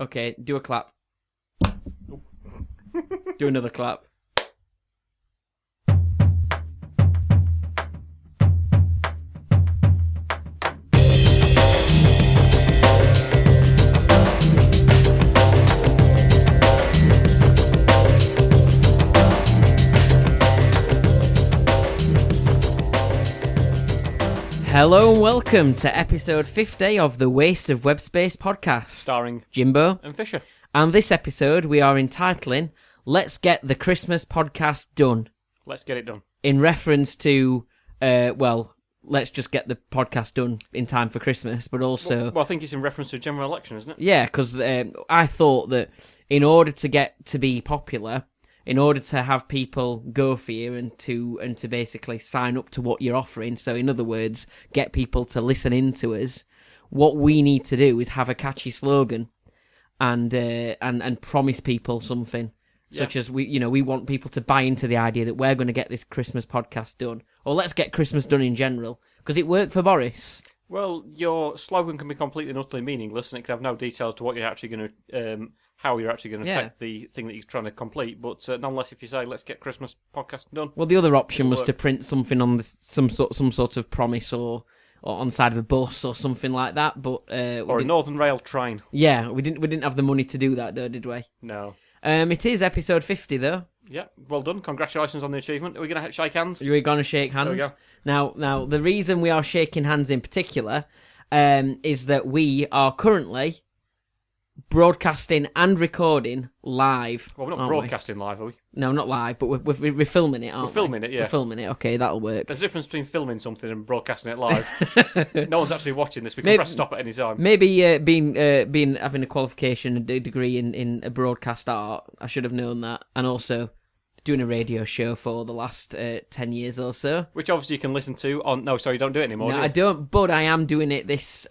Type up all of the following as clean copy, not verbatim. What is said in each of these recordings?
Okay, do a clap. Do another clap. Hello and welcome to episode 50 of the Waste of Web Space podcast. Starring Jimbo and Fisher. And this episode we are entitling Let's Get the Christmas Podcast Done. Let's get it done. In reference to, let's just get the podcast done in time for Christmas, but also... Well, I think it's in reference to a general election, isn't it? Yeah, because I thought that in order to get to be popular, in order to have people go for you and to basically sign up to what you're offering, so in other words, get people to listen in to us, what we need to do is have a catchy slogan and promise people something. Yeah. Such as we want people to buy into the idea that we're going to get this Christmas podcast done, or let's get Christmas done in general, because it worked for Boris. Well, your slogan can be completely and utterly meaningless, and it can have no details to what you're actually going to, how you're actually going to affect the thing that you're trying to complete. But nonetheless, if you say let's get Christmas podcast done, well, the other option was to print something on some sort of promise or on the side of a bus or something like that. But or a Northern Rail train. Yeah, we didn't have the money to do that, though, did we? No. It is episode 50, though. Yeah, well done. Congratulations on the achievement. Are we going to shake hands? Are we going to shake hands? There we go. Now, the reason we are shaking hands in particular is that we are currently broadcasting and recording live. Well, we're not broadcasting live, are we? No, not live, but we're filming it, aren't we? We're filming it, yeah. We're filming it, okay, that'll work. There's a difference between filming something and broadcasting it live. No one's actually watching this. We can press stop at any time. Maybe being having a qualification, a degree in broadcast art, I should have known that. And also doing a radio show for the last 10 years or so. Which obviously you can listen to on... No, sorry, you don't do it anymore, No, do you? I don't, but I am doing it this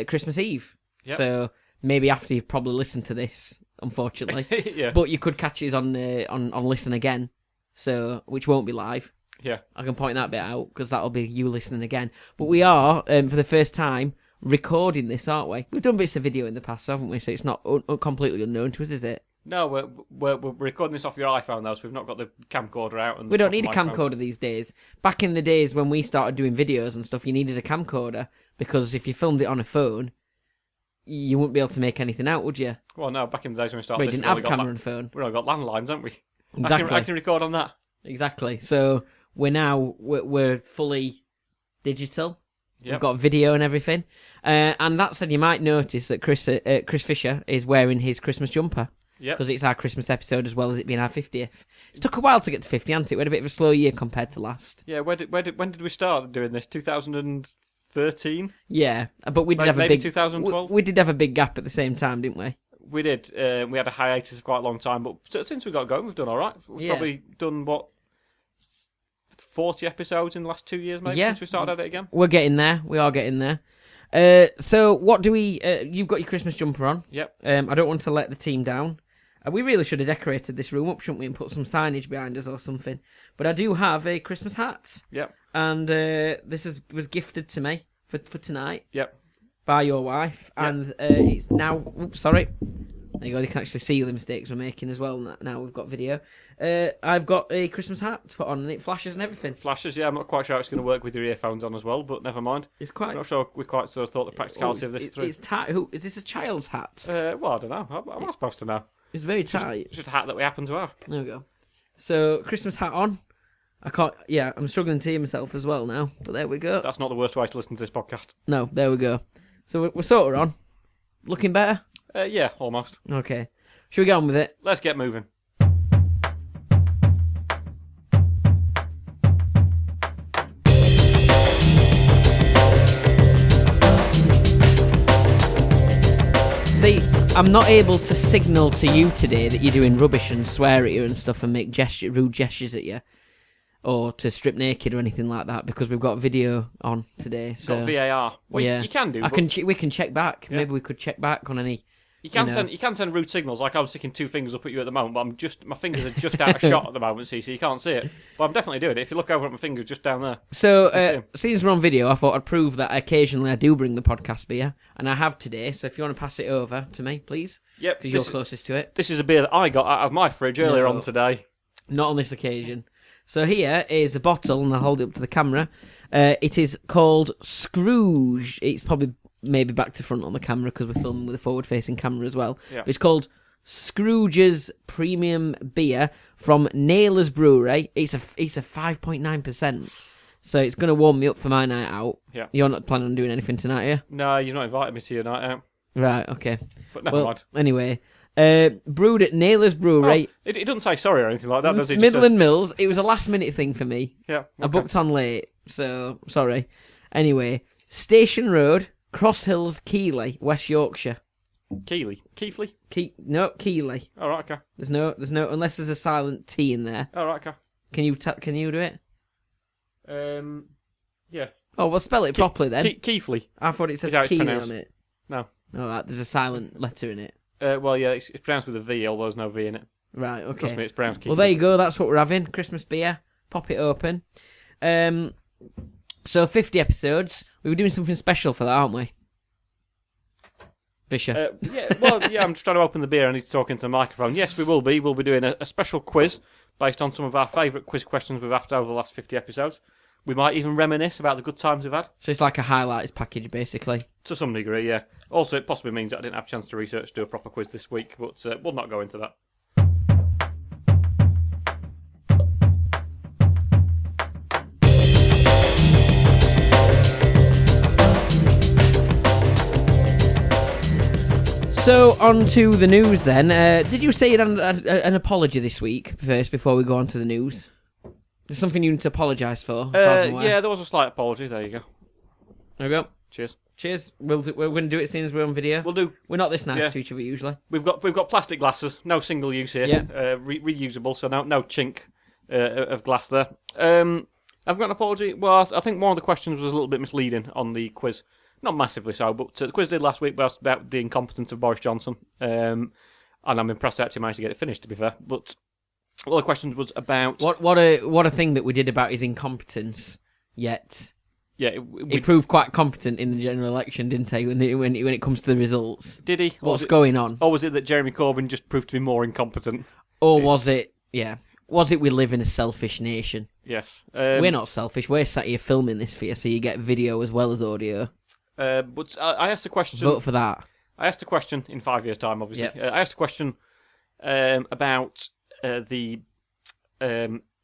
Christmas Eve. Yep. So maybe after you've probably listened to this, unfortunately. Yeah. But you could catch us on Listen Again, so which won't be live. Yeah. I can point that bit out, because that'll be you listening again. But we are, for the first time, recording this, aren't we? We've done bits of video in the past, haven't we? So it's not completely unknown to us, is it? No, we're recording this off your iPhone, though, so we've not got the camcorder out. And we don't need a camcorder these days. Back in the days when we started doing videos and stuff, you needed a camcorder, because if you filmed it on a phone, you wouldn't be able to make anything out, would you? Well, no, back in the days when we started we didn't have camera and phone. We've all got landlines, haven't we? Exactly. I can record on that. Exactly. So we're fully digital. Yep. We've got video and everything. And that said, you might notice that Chris Fisher is wearing his Christmas jumper. Yeah. Because it's our Christmas episode as well as it being our 50th. It took a while to get to 50, hasn't it? We had a bit of a slow year compared to last. Yeah, when did we start doing this? 2013? Yeah, but we did have a maybe big... 2012? We did have a big gap at the same time, didn't we? We did. We had a hiatus for quite a long time, but since we got going, we've done all right. We've probably done, 40 episodes in the last 2 years, maybe, since we started at it again? We're getting there. We are getting there. So what do we... you've got your Christmas jumper on. Yep. I don't want to let the team down. We really should have decorated this room up, shouldn't we, and put some signage behind us or something. But I do have a Christmas hat. Yep. And this was gifted to me for tonight. Yep. By your wife. Yep. And it's now... Oops, sorry. There you go, they can actually see the mistakes we're making as well. Now we've got video. I've got a Christmas hat to put on, and it flashes and everything. Flashes, yeah. I'm not quite sure how it's going to work with your earphones on as well, but never mind. It's quite... I'm not sure we quite sort of thought the practicality of this through. It's tight. Is this a child's hat? Well, I don't know. I'm not supposed to know. It's very tight. It's just a hat that we happen to have. There we go. So, Christmas hat on. I can't... Yeah, I'm struggling to hear myself as well now, but there we go. That's not the worst way to listen to this podcast. No, there we go. So, we're sort of on. Looking better? Yeah, almost. Okay. Should we get on with it? Let's get moving. See, I'm not able to signal to you today that you're doing rubbish and swear at you and stuff and make rude gestures at you, or to strip naked or anything like that, because we've got video on today. So got VAR. Well, yeah, you can do. We can check back. Yeah. Maybe we could check back on any You can send rude signals, like I'm sticking 2 fingers up at you at the moment, but my fingers are just out of shot at the moment, so you can't see it. But I'm definitely doing it. If you look over at my fingers just down there. So, since we're on video, I thought I'd prove that occasionally I do bring the podcast beer, and I have today, so if you want to pass it over to me, please. Yep. Because you're closest to it. This is a beer that I got out of my fridge earlier on today. Not on this occasion. So here is a bottle, and I'll hold it up to the camera. It is called Scrooge. It's probably maybe back to front on the camera because we're filming with a forward-facing camera as well. Yeah. It's called Scrooge's Premium Beer from Naylor's Brewery. It's a 5.9%. So it's going to warm me up for my night out. Yeah. You're not planning on doing anything tonight, are you? No, you've not invited me to your night out. Right, okay. But never mind. Anyway, brewed at Naylor's Brewery. Oh, it doesn't say sorry or anything like that, does it? Midland Mills. It was a last-minute thing for me. Yeah. Okay. I booked on late, so sorry. Anyway, Station Road, Cross Hills, Keighley, West Yorkshire. Keighley? No, Keighley. All right, okay. There's no, unless there's a silent T in there. All right, okay. Can you do it? Yeah. Oh, well, spell it properly then. Keighley. I thought it says Keighley on it. No. Oh, there's a silent letter in it. Well, yeah, it's pronounced with a V, although there's no V in it. Right, okay. Trust me, it's pronounced Keighley. Well, there you go. That's what we're having. Christmas beer. Pop it open. So 50 episodes. We were doing something special for that, aren't we? Fisher. I'm just trying to open the beer. I need to talk into the microphone. Yes, we will be. We'll be doing a special quiz based on some of our favourite quiz questions we've asked over the last 50 episodes. We might even reminisce about the good times we've had. So it's like a highlights package, basically. To some degree, yeah. Also, it possibly means that I didn't have a chance to research to do a proper quiz this week, but we'll not go into that. So, on to the news then. Did you say you had an apology this week first before we go on to the news? There's something you need to apologise for, as far as I'm aware. Yeah, there was a slight apology. There you go. There we go. Cheers. We're going to do it as soon as we're on video. We'll do. We're not this nice to each other usually. We've got plastic glasses, no single use here. Yeah. Reusable, so no chink of glass there. I've got an apology. Well, I think one of the questions was a little bit misleading on the quiz. Not massively so, but the quiz did last week was about the incompetence of Boris Johnson. And I'm impressed I actually managed to get it finished, to be fair. But all the questions was about... What a thing that we did about his incompetence, yet... Yeah, he proved quite competent in the general election, didn't he, when it comes to the results? Did he? What's going on? Or was it that Jeremy Corbyn just proved to be more incompetent? Or was it we live in a selfish nation? Yes. We're not selfish, we're sat here filming this for you, so you get video as well as audio. But I asked a question... Vote for that. I asked a question in 5 years' time, obviously. Yep. I asked a question about the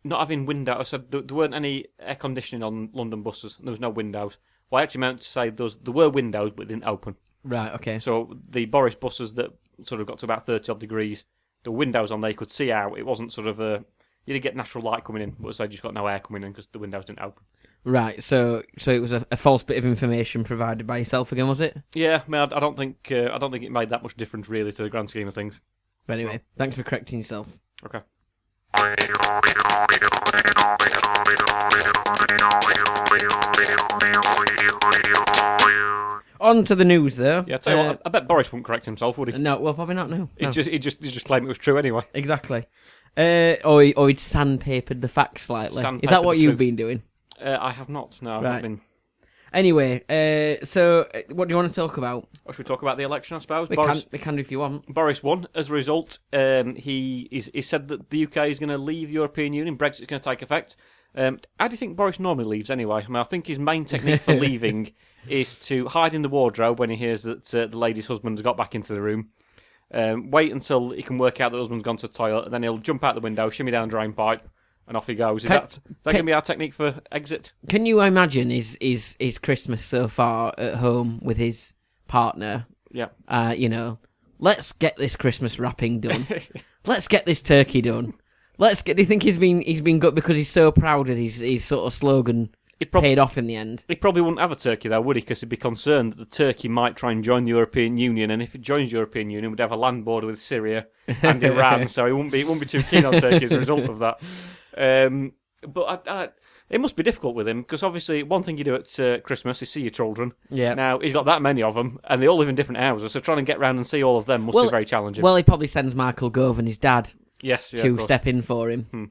not having windows. I said there weren't any air conditioning on London buses. There was no windows. Well, I actually meant to say there were windows, but they didn't open. Right, okay. So the Boris buses that sort of got to about 30-odd degrees, the windows on there you could see out. It wasn't sort of you didn't get natural light coming in, but they just got no air coming in because the windows didn't open. Right, so it was a false bit of information provided by yourself again, was it? Yeah, I mean, I don't think it made that much difference really to the grand scheme of things. But anyway, thanks for correcting yourself. Okay. On to the news, though. Yeah, tell you what, I bet Boris wouldn't correct himself, would he? No, well, probably not. No, He'd just claim it was true anyway. Exactly. Or he'd sandpapered the facts slightly. Is that what you've been doing? I have not. No, right. I've been. Anyway, so what do you want to talk about? Or should we talk about the election, I suppose? We can do if you want. Boris won. As a result, he said that the UK is going to leave the European Union. Brexit's going to take effect. How do you think Boris normally leaves anyway? I mean, I think his main technique for leaving is to hide in the wardrobe when he hears that the lady's husband's got back into the room. Wait until he can work out that the husband's gone to the toilet, and then he'll jump out the window, shimmy down a drain pipe, and off he goes. Is that going to be our technique for exit? Can you imagine his Christmas so far at home with his partner? Yeah. Let's get this Christmas wrapping done. Let's get this turkey done. Do you think he's been good because he's so proud of his sort of slogan paid off in the end? He probably wouldn't have a turkey though, would he? Because he'd be concerned that the turkey might try and join the European Union, and if it joins the European Union, we'd have a land border with Syria and Iran, so he wouldn't be too keen on turkey as a result of that. But It must be difficult with him, because obviously one thing you do at Christmas is see your children. Yeah. Now, he's got that many of them, and they all live in different houses, so trying to get round and see all of them must be very challenging. Well, he probably sends Michael Gove and his dad to of step in for him.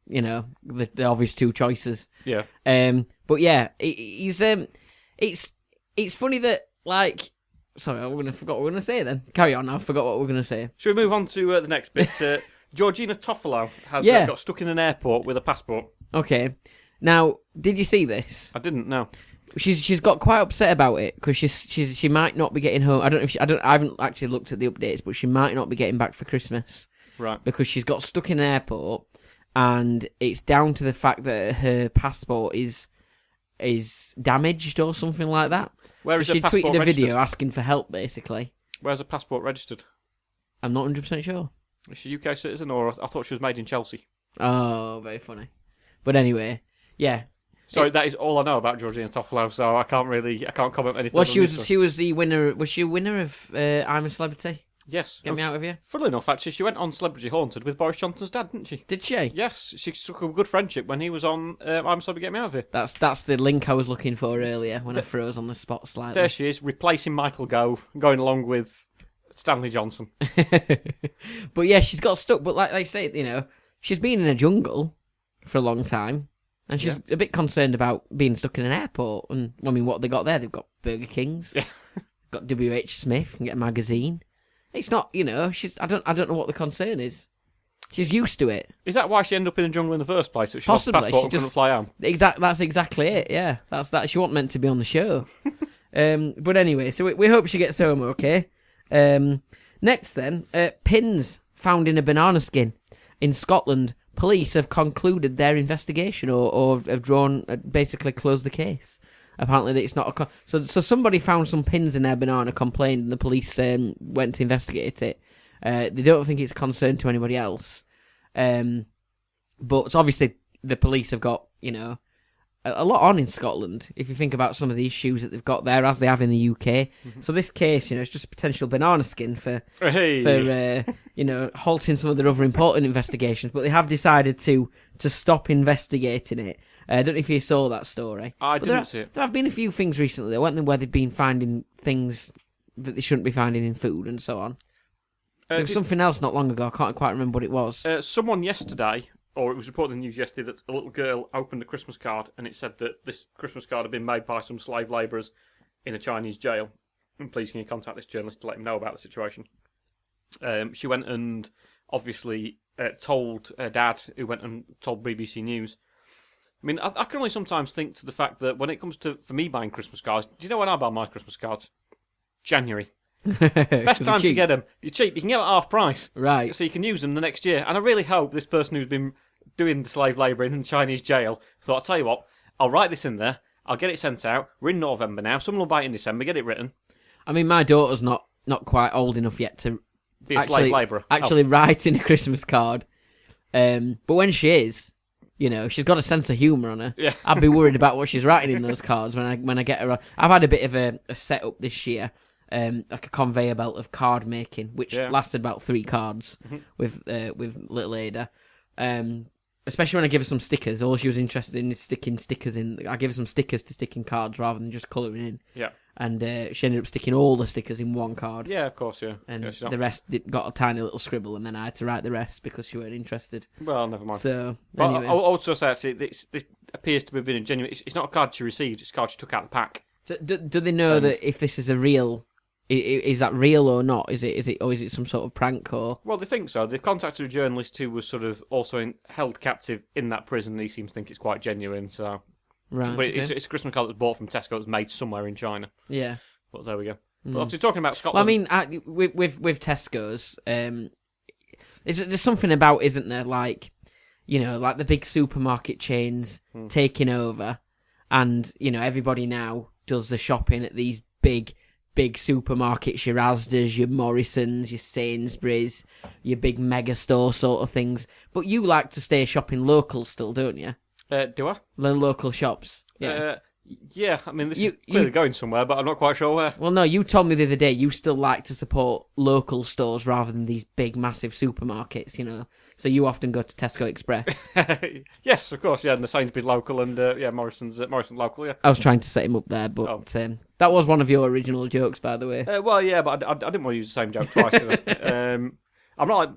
You know, the obvious two choices. Yeah. But yeah, he's it's funny that, like... Sorry, I forgot what we were going to say then. Carry on, I forgot what we were going to say. Should we move on to the next bit? Georgina Toffolo has got stuck in an airport with a passport. Okay. Now, did you see this? I didn't know. She's got quite upset about it because she might not be getting home. I don't know if I haven't actually looked at the updates, but she might not be getting back for Christmas. Right. Because she's got stuck in an airport, and it's down to the fact that her passport is damaged or something like that. Where is she her passport tweeted a registered? video asking for help, basically. Where's her passport registered? I'm not 100% sure. Is she a UK citizen, or I thought she was made in Chelsea? Oh, very funny. But anyway, yeah. Sorry, that is all I know about Georgina Toffolo, so I can't comment anything. Well, she was the winner. Was she a winner of I'm a Celebrity? Yes. Get me out of here. Funnily enough, actually, she went on Celebrity Haunted with Boris Johnson's dad, didn't she? Did she? Yes, she struck a good friendship when he was on I'm Celebrity, Get Me Out of Here. That's the link I was looking for earlier when I froze on the spot slightly. There she is, replacing Michael Gove, going along with Stanley Johnson. But yeah, she's got stuck. But like they say, you know, she's been in a jungle for a long time, and she's a bit concerned about being stuck in an airport. And I mean, what they got there? They've got Burger Kings, got WH Smith, can get a magazine. It's not, you know, I don't know what the concern is. She's used to it. Is that why she ended up in the jungle in the first place? That she Possibly. lost her passport and couldn't fly home? That's exactly it. Yeah, that's that. She wasn't meant to be on the show. But anyway, so we hope she gets home okay. Next then, pins found in a banana skin in Scotland. Police have concluded their investigation or have drawn, basically closed the case. Apparently, that it's not so somebody found some pins in their banana, complained, and the police went to investigate it. They don't think it's a concern to anybody else, but obviously the police have got, you know, a lot on in Scotland. If you think about some of the issues that they've got there, as they have in the UK. Mm-hmm. So this case, you know, it's just a potential banana skin for you know, halting some of their other important investigations. But they have decided to stop investigating it. I don't know if you saw that story. I didn't see it. There have been a few things recently, though, weren't there, where they've been finding things that they shouldn't be finding in food and so on. There was something else not long ago. I can't quite remember what it was. Someone yesterday, or it was reported in the news yesterday, that a little girl opened a Christmas card and it said that this Christmas card had been made by some slave labourers in a Chinese jail. And please can you contact this journalist to let him know about the situation. She went and obviously told her dad, who went and told BBC News. I mean, I can only sometimes think to the fact that when it comes to, for me, buying Christmas cards, do you know when I buy my Christmas cards? January. Best time to get them. You're cheap. You can get them at half price. Right. So you can use them the next year. And I really hope this person who's been doing the slave labour in the Chinese jail thought, I'll tell you what, I'll write this in there, I'll get it sent out. We're in November now. Someone will buy it in December, get it written. I mean, my daughter's not quite old enough yet to be a slave labourer. Actually write in a Christmas card. But when she is, you know, she's got a sense of humour on her. Yeah. I'd be worried about what she's writing in those cards when I get her. I've had a bit of a setup this year, like a conveyor belt of card making, which lasted about 3 cards with little Ada. Especially when I give her some stickers. All she was interested in is sticking stickers in. I give her some stickers to stick in cards rather than just colouring in. Yeah. And she ended up sticking all the stickers in one card. Yeah, of course, yeah. And the rest got a tiny little scribble, and then I had to write the rest because she weren't interested. Well, never mind. So, but anyway. I also say, actually, this appears to have been a genuine... It's not a card she received, it's a card she took out of the pack. So, do they know that if this is a real... Is that real or not? Is it some sort of prank or... Well, they think so. They've contacted a journalist who was sort of also held captive in that prison, and he seems to think it's quite genuine, so... Right. But it's a Christmas card that's bought from Tesco that's made somewhere in China. Yeah. But there we go. But obviously, talking about Scotland... Well, I mean, with Tesco's, there's something about, isn't there, like, you know, like the big supermarket chains taking over, and, you know, everybody now does the shopping at these big supermarkets, your Asda's, your Morrison's, your Sainsbury's, your big mega store sort of things. But you like to stay shopping local still, don't you? Do I? The local shops. Yeah. Yeah, I mean, this is clearly going somewhere, but I'm not quite sure where. Well, no, you told me the other day you still like to support local stores rather than these big, massive supermarkets, you know. So you often go to Tesco Express. Yes, of course, yeah, and the Sainsbury's local, and Morrison's local, yeah. I was trying to set him up there, but that was one of your original jokes, by the way. Well, yeah, but I didn't want to use the same joke twice, did I? I'm not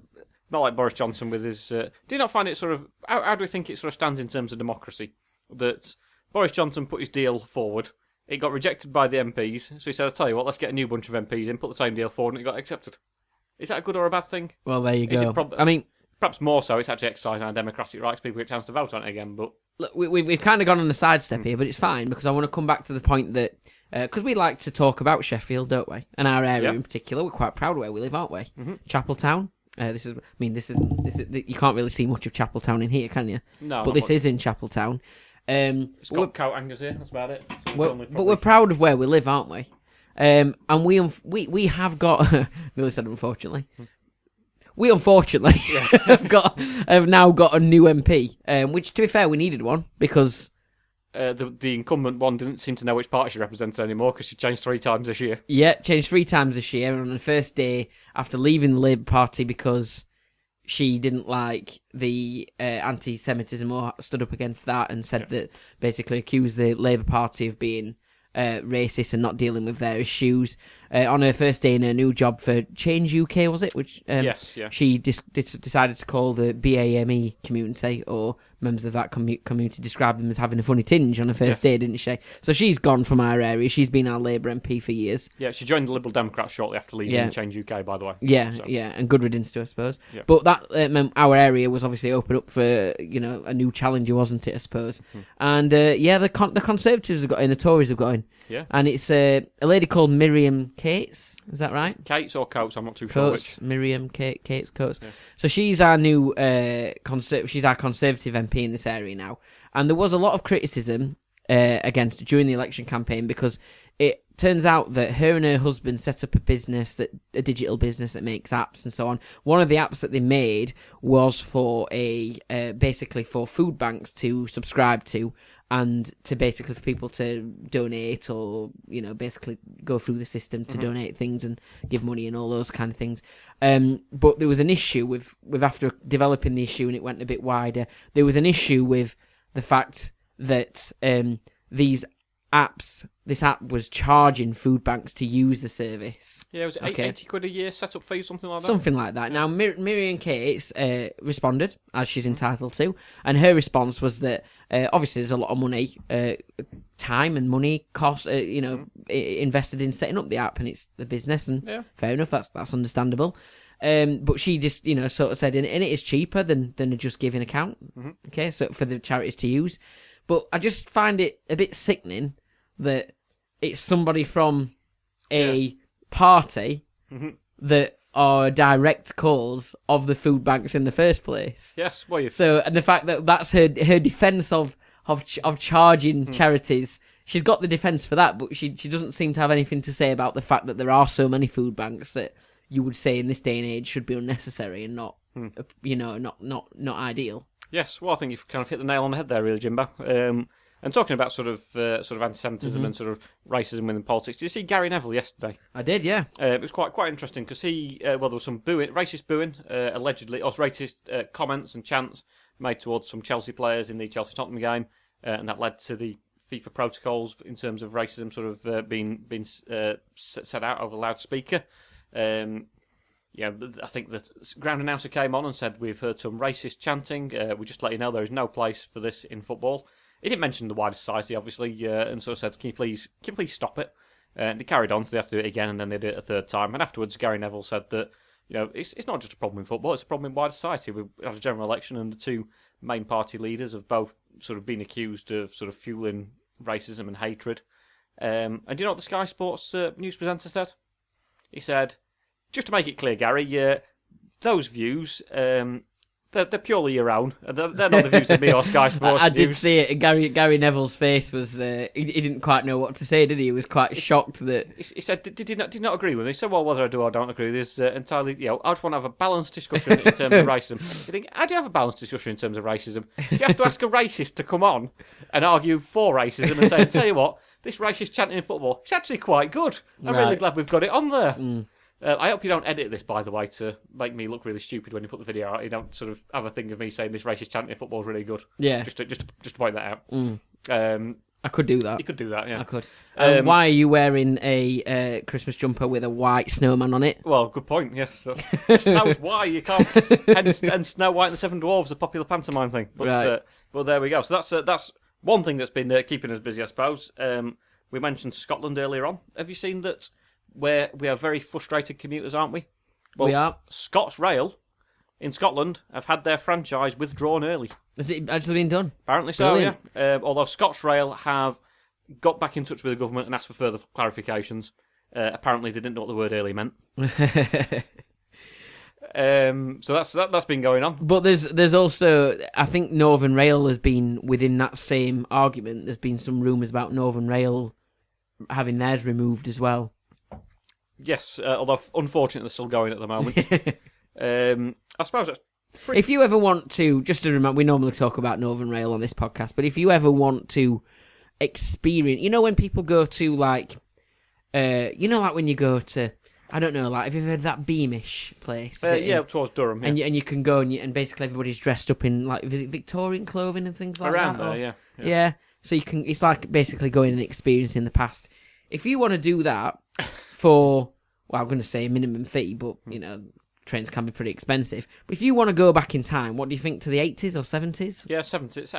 like Boris Johnson with his... do you not find it sort of... How do we think it sort of stands in terms of democracy? That Boris Johnson put his deal forward, it got rejected by the MPs, so he said, I'll tell you what, let's get a new bunch of MPs in, put the same deal forward, and it got accepted. Is that a good or a bad thing? Well, there you go. I mean... Perhaps more so, it's actually exercising our democratic rights, people get a chance to vote on it again, but... Look, we've kind of gone on a sidestep here, but it's fine, because I want to come back to the point that... Because we like to talk about Sheffield, don't we? And our area in particular, we're quite proud of where we live, aren't we? Mm-hmm. Chapeltown. This is you can't really see much of Chapeltown in here, can you? No. But this is in Chapeltown. It's got coat hangers here, that's about it. But we're proud of where we live, aren't we? And we have got... Nearly said unfortunately. We unfortunately have now got a new MP, which, to be fair, we needed one because the incumbent one didn't seem to know which party she represented anymore because she changed 3 times this year. Yeah, changed 3 times this year, and on the first day after leaving the Labour Party because she didn't like the anti-Semitism or stood up against that and said that basically accused the Labour Party of being racist and not dealing with their issues. On her first day in her new job for Change UK, was it? Which she decided to call the BAME community, or members of that community described them as having a funny tinge on her first day, didn't she? So she's gone from our area. She's been our Labour MP for years. Yeah, she joined the Liberal Democrats shortly after leaving Change UK, by the way. Yeah, and good riddance to her, I suppose. Yeah. But that meant our area was obviously open up for a new challenger, wasn't it? I suppose. And the Conservatives have got in, the Tories have got in. Yeah. And it's a lady called Miriam Cates, is that right? Cates or Coates, I'm not too sure which. Miriam Cates Coates. Yeah. So she's our new she's our Conservative MP in this area now. And there was a lot of criticism against her during the election campaign because it turns out that her and her husband set up a digital business that makes apps and so on. One of the apps that they made was for basically for food banks to subscribe to, and to basically for people to donate or basically go through the system to donate things and give money and all those kind of things. But there was an issue with after developing the issue, and it went a bit wider. There was an issue with the fact that this app was charging food banks to use the service. Yeah, it was 80 quid a year setup fee, something like that. Something like that. Now, Miriam Cates responded, as she's entitled to, and her response was that obviously there's a lot of money, time and money cost, invested in setting up the app, and it's the business, and fair enough, that's understandable. But she just, sort of said, and it is cheaper than a Just Giving account, okay, so for the charities to use. But I just find it a bit sickening that it's somebody from a party that are direct cause of the food banks in the first place. Yes, well, so, and the fact that that's her defence of charging charities, she's got the defence for that, but she doesn't seem to have anything to say about the fact that there are so many food banks that you would say in this day and age should be unnecessary and not, not ideal. Yes, well, I think you've kind of hit the nail on the head there, really, Jimbo. And talking about sort of anti-Semitism and sort of racism within politics, did you see Gary Neville yesterday? I did, yeah. It was quite interesting because there was some racist booing, allegedly, or racist comments and chants made towards some Chelsea players in the Chelsea-Tottenham game, and that led to the FIFA protocols in terms of racism sort of being set out over a loudspeaker. I think that ground announcer came on and said, we've heard some racist chanting. We just let you know there is no place for this in football. He didn't mention the wider society, obviously, and so said, can you please stop it? And they carried on, so they have to do it again, and then they did it a third time. And afterwards, Gary Neville said that it's not just a problem in football, it's a problem in wider society. We had a general election, and the two main party leaders have both sort of been accused of sort of fueling racism and hatred. And do you know what the Sky Sports news presenter said? He said, just to make it clear, Gary, those views They're purely your own. They're not the views of me or Sky Sports. I did see it. Gary Neville's face was... he didn't quite know what to say, did he? He was quite shocked that... He said, did you not agree with me? He said, well, whether I do or don't agree, there's entirely... I just want to have a balanced discussion in terms of racism. You think, how do you have a balanced discussion in terms of racism? Do you have to ask a racist to come on and argue for racism and say, tell you what, this racist chanting in football, it's actually quite good. I'm really glad we've got it on there. I hope you don't edit this, by the way, to make me look really stupid when you put the video out. You don't sort of have a thing of me saying this racist chanting in football is really good. Yeah. Just to point that out. I could do that. You could do that, yeah. I could. Why are you wearing a Christmas jumper with a white snowman on it? Well, good point, yes. Snow's why you can't... and Snow White and the Seven Dwarfs, a popular pantomime thing. But, right. But there we go. So that's one thing that's been keeping us busy, I suppose. We mentioned Scotland earlier on. Have you seen that... Where we are very frustrated commuters, aren't we? Well, we are. ScotsRail in Scotland have had their franchise withdrawn early. Has it actually been done? Apparently so, Brilliant. Yeah. Although ScotsRail have got back in touch with the government and asked for further clarifications. Apparently they didn't know what the word early meant. So that's been going on. But there's also, I think Northern Rail has been within that same argument. There's been some rumours about Northern Rail having theirs removed as well. Yes, although unfortunately they're still going at the moment. I suppose that's pretty... If you ever want to, just to remember, we normally talk about Northern Rail on this podcast, but if you ever want to experience, when people go to like when you go to, I don't know, like, have you ever heard of that Beamish place? Yeah, up towards Durham. Yeah. And you can go and basically everybody's dressed up in like, is it Victorian clothing and things like Around that? Around there, yeah. Yeah. So you can, it's like basically going and experiencing the past. If you want to do that for, well, I'm going to say a minimum fee, but, trains can be pretty expensive. But if you want to go back in time, what do you think, to the 80s or 70s? Yeah, 70s.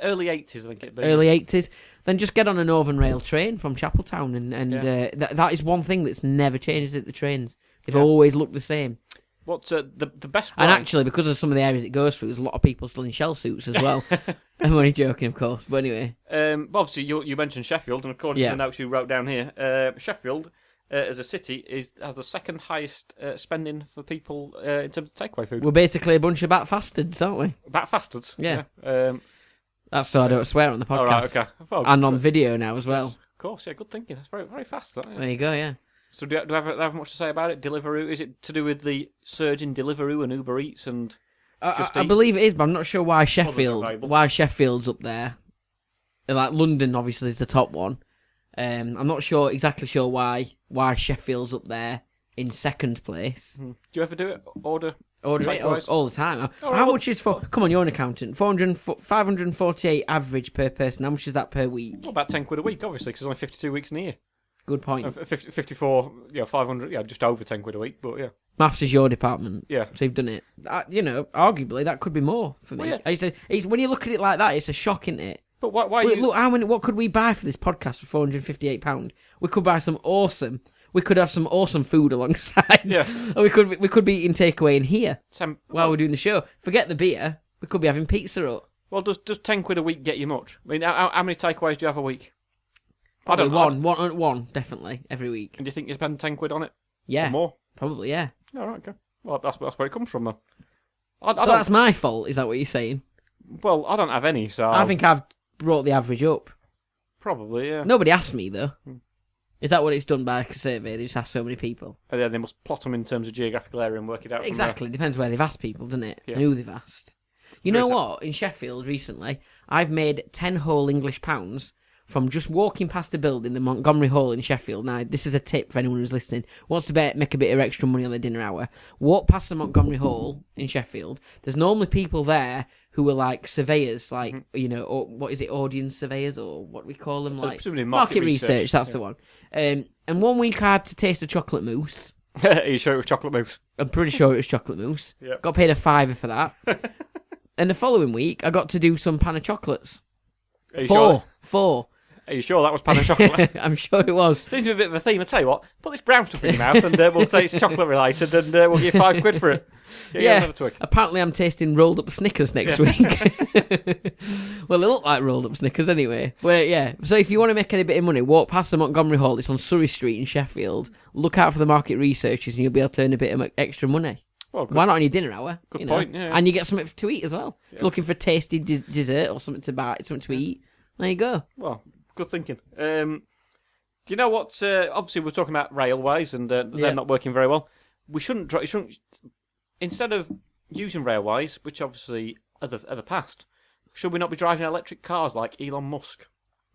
Early 80s, I think it'd be. Early 80s. Then just get on a Northern Rail train from Chapeltown, and that is one thing that's never changed at the trains. They've always looked the same. What's the best way? And actually, because of some of the areas it goes through, there's a lot of people still in shell suits as well. I'm only joking, of course, but anyway. Obviously, you mentioned Sheffield, and according to the notes you wrote down here, Sheffield, as a city, has the second highest spending for people in terms of takeaway food. We're basically a bunch of bat bastards, aren't we? Bat bastards? Yeah. That's so I don't swear on the podcast. All right, okay. Well, and on video now as well. Yes, of course, yeah, good thinking. That's very, very fast. That, yeah. There you go, yeah. So do I have much to say about it? Deliveroo? Is it to do with the surge in Deliveroo and Uber Eats and I believe it is, but I'm not sure why Sheffield's up there. Like London, obviously, is the top one. I'm not exactly sure why Sheffield's up there in second place. Do you ever do it? Order it all the time. How much is for? Come on, you're an accountant. 548 average per person. How much is that per week? Well, about £10 a week, obviously, because there's only 52 weeks in a year. Good point. 54, 500, just over £10 a week, but yeah. Maths is your department. Yeah. So you've done it. Arguably, that could be more for me. Well, yeah. When you look at it like that, it's a shock, isn't it? But why look, what could we buy for this podcast for £458? We could buy we could have some awesome food alongside. Yeah. Or we could be eating takeaway in here while we're doing the show. Forget the beer. We could be having pizza up. Well, does £10 a week get you much? I mean, how many takeaways do you have a week? Probably one, definitely, every week. And do you think you spend £10 on it? Yeah. Or more? Probably, yeah. All right, okay. Well, that's where it comes from, then. So that's my fault, is that what you're saying? Well, I don't have any, so... I think I've brought the average up. Probably, yeah. Nobody asked me, though. Is that what it's done by a survey? They just asked so many people. And then they must plot them in terms of geographical area and work it out. Exactly. Depends where they've asked people, doesn't it? Yeah. And who they've asked. You know what? In Sheffield recently, I've made 10 whole English pounds from just walking past a building, the Montgomery Hall in Sheffield. Now, this is a tip for anyone who's listening. Wants to make a bit of extra money on their dinner hour. Walk past the Montgomery Hall in Sheffield. There's normally people there who are like surveyors, like, or what is it, audience surveyors, or what we call them? Like market research, that's the one. And one week I had to taste a chocolate mousse. Are you sure it was chocolate mousse? I'm pretty sure it was chocolate mousse. Yep. Got paid £5 for that. And the following week, I got to do some pan of chocolates. Four. Are you sure that was pan of chocolate? I'm sure it was. Seems to be a bit of a theme. I tell you what, put this brown stuff in your mouth and we'll taste chocolate related and we'll give you £5 for it. Yeah. Apparently I'm tasting rolled up Snickers next week. Well, they look like rolled up Snickers anyway. But yeah, so if you want to make any bit of money, walk past the Montgomery Hall. It's on Surrey Street in Sheffield. Look out for the market researchers and you'll be able to earn a bit of extra money. Well, good, Why not on your dinner hour? good you know? point, yeah. And you get something to eat as well. If you're looking for a tasty dessert or something to buy, something to eat, there you go. Well, good thinking. Do you know what? Obviously, we're talking about railways and they're not working very well. We shouldn't. Instead of using railways, which obviously are the past, should we not be driving electric cars like Elon Musk?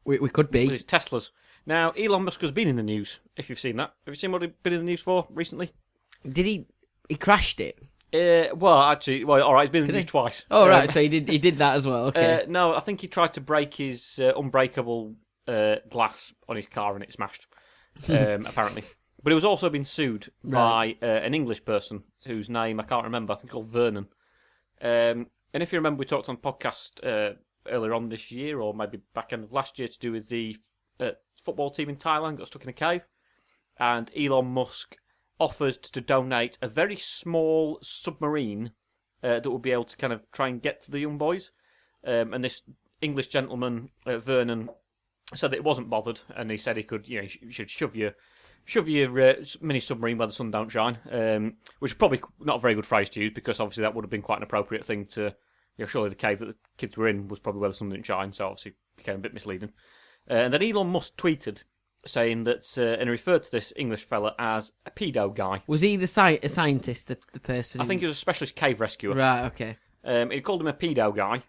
We could be. With his Teslas. Now, Elon Musk has been in the news, if you've seen that. Have you seen what he's been in the news for recently? Did he? He crashed it. All right, he's been in the news twice. Oh, right, so he did that as well. Okay. No, I think he tried to break his unbreakable glass on his car and it smashed, apparently. But he was also been sued by an English person whose name I can't remember. I think called Vernon. And if you remember, we talked on podcast earlier on this year, or maybe back end of last year, to do with the football team in Thailand got stuck in a cave, and Elon Musk offered to donate a very small submarine that would be able to kind of try and get to the young boys. And this English gentleman, Vernon, said that it wasn't bothered, and he said he could, you should shove your mini submarine where the sun don't shine, which is probably not a very good phrase to use, because obviously that would have been quite an appropriate thing to, surely the cave that the kids were in was probably where the sun didn't shine, so obviously it became a bit misleading. And then Elon Musk tweeted saying that, and he referred to this English fella as a pedo guy. Was he a scientist, the person? I think he was a specialist cave rescuer. Right, okay. He called him a pedo guy.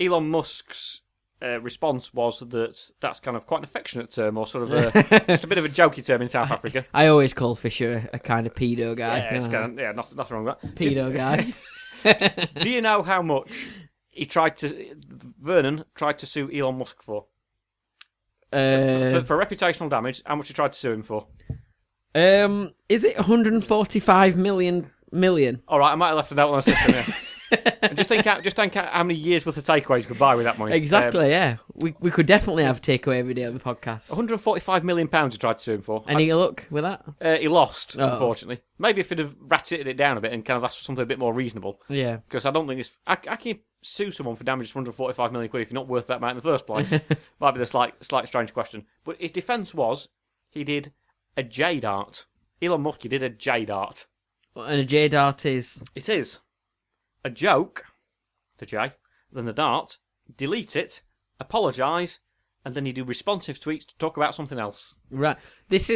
Elon Musk's response was that that's kind of quite an affectionate term, or sort of just a bit of a jokey term in South Africa. I always call Fisher a kind of pedo guy. Yeah, it's kind of, nothing wrong with that. Pedo guy. Do you know how much Vernon tried to sue Elon Musk for? For reputational damage, how much he tried to sue him for? Is it 145 million? All right, I might have left a note on the system. Yeah. And just think out how many years worth of takeaways you could buy with that money. Exactly. Yeah, we could definitely have takeaway every day on the podcast. 145 million pounds he tried to sue him for. Any luck with that? He lost, unfortunately. Maybe if he'd have ratcheted it down a bit and kind of asked for something a bit more reasonable. Yeah. Because I don't think it's. I can sue someone for damages for 145 million quid if you're not worth that amount in the first place. Might be the slight strange question. But his defence was he did a J dart. Elon Musk, he did a J dart. And a J dart is? It is a joke, the J, then the dart, delete it, apologise, and then you do responsive tweets to talk about something else. Right. This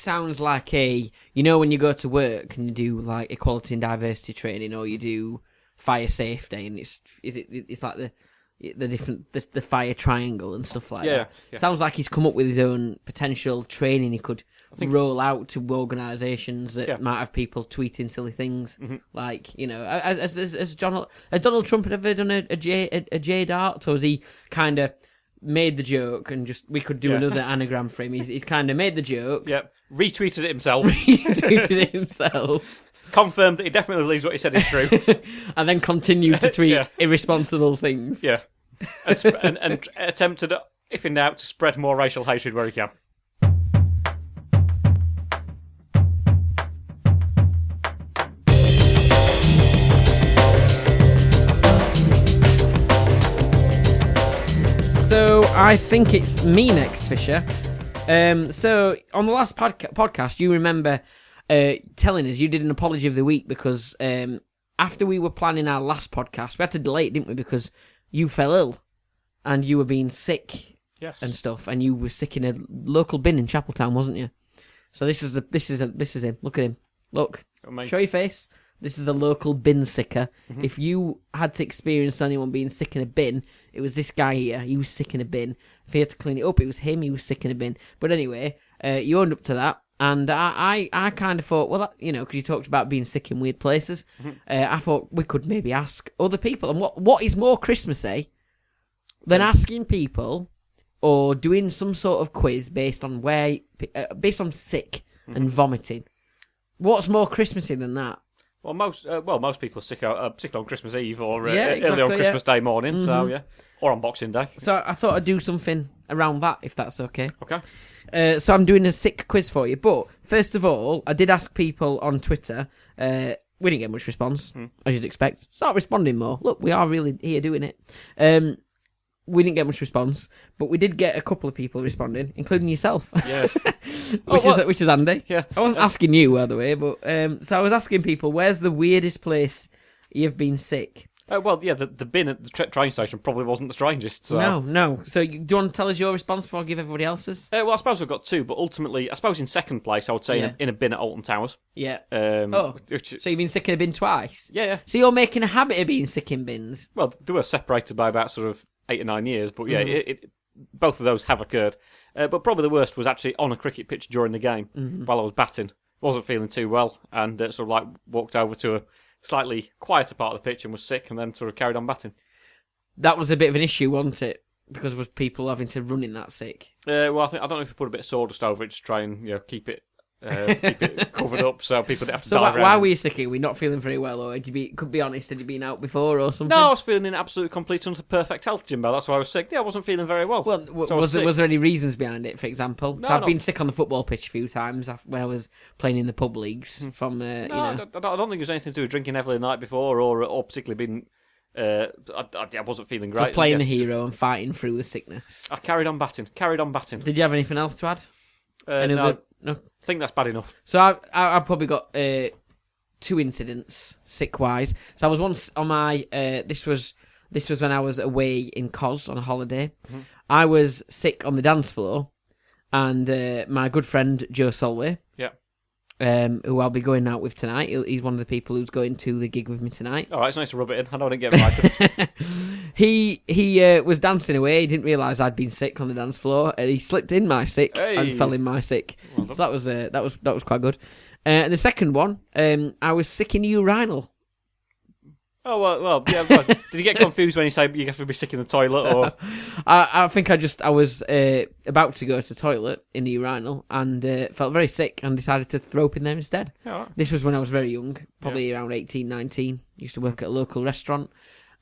sounds like when you go to work and you do like equality and diversity training, or you do fire safety, and it's like the fire triangle and stuff like that. Yeah. Sounds like he's come up with his own potential training he could roll out to organisations that might have people tweeting silly things. Mm-hmm. Like, has Donald Trump ever done a J dart, or has he kind of made the joke and just we could do another anagram for him? He's kind of made the joke. Yep. Retweeted it himself. Confirmed that he definitely believes what he said is true. And then continued to tweet irresponsible things. Yeah. And attempted, if in doubt, to spread more racial hatred where he can. So I think it's me next, Fisher. So on the last podcast, you remember telling us you did an apology of the week because after we were planning our last podcast, we had to delay it, didn't we? Because you fell ill and you were being sick and stuff, and you were sick in a local bin in Chapeltown, wasn't you? So this is him. Look at him. Look. Show your face. This is a local bin sicker. Mm-hmm. If you had to experience anyone being sick in a bin, it was this guy here. He was sick in a bin. If he had to clean it up, it was him. He was sick in a bin. But anyway, you owned up to that. And I kind of thought, well, because you talked about being sick in weird places, I thought we could maybe ask other people. And what is more Christmassy than asking people or doing some sort of quiz based on sick and vomiting? What's more Christmassy than that? Well, most people are sick on Christmas Eve or early on Christmas Day morning, so or on Boxing Day. So I thought I'd do something around that, if that's okay. Okay. So I'm doing a sick quiz for you. But first of all, I did ask people on Twitter. We didn't get much response, as you'd expect. Start responding more. Look, we are really here doing it. We didn't get much response, but we did get a couple of people responding, including yourself. Yeah. which is handy. Yeah. I wasn't asking you, by the way, but so I was asking people, where's the weirdest place you've been sick? The bin at the train station probably wasn't the strangest. So. No. So do you want to tell us your response before I give everybody else's? I suppose we've got two, but ultimately, I suppose in second place, I would say in a bin at Alton Towers. Yeah. So you've been sick in a bin twice? Yeah. So you're making a habit of being sick in bins? Well, they were separated by about sort of 8 or 9 years, but yeah, both of those have occurred. But probably the worst was actually on a cricket pitch during the game while I was batting. Wasn't feeling too well, and sort of like walked over to a slightly quieter part of the pitch and was sick, and then sort of carried on batting. That was a bit of an issue, wasn't it? Because was people having to run in that sick? I don't know if you put a bit of sawdust over it to try and keep it covered up so people didn't have to dive around. Why were you sick? Were you not feeling very well, or could be honest, had you been out before or something? No, I was feeling in absolute complete and perfect health, Jimbo. That's why I was sick. Yeah, I wasn't feeling very well. Well, was there any reasons behind it? For example, No, I've been sick on the football pitch a few times when I was playing in the pub leagues. I don't think it was anything to do with drinking heavily the night before, or particularly being. I wasn't feeling great. So playing the hero and fighting through the sickness. I carried on batting. Did you have anything else to add? No. I think that's bad enough. So I've probably got 2 incidents sick-wise. So I was once on my... This was when I was away in Cos on a holiday. Mm-hmm. I was sick on the dance floor, and my good friend Joe Solway, who I'll be going out with tonight. He's one of the people who's going to the gig with me tonight. All right, it's nice to rub it in. I know I didn't get it right. He was dancing away. He didn't realise I'd been sick on the dance floor, and he slipped in my sick and fell in my sick. Well, so that was quite good. And the second one, I was sick in the urinal. Oh, well, yeah. Well, did you get confused when you say you have to be sick in the toilet? Or I think I was about to go to the toilet in the urinal and felt very sick and decided to throw up in there instead. Right. This was when I was very young, probably around 18, 19. Used to work at a local restaurant.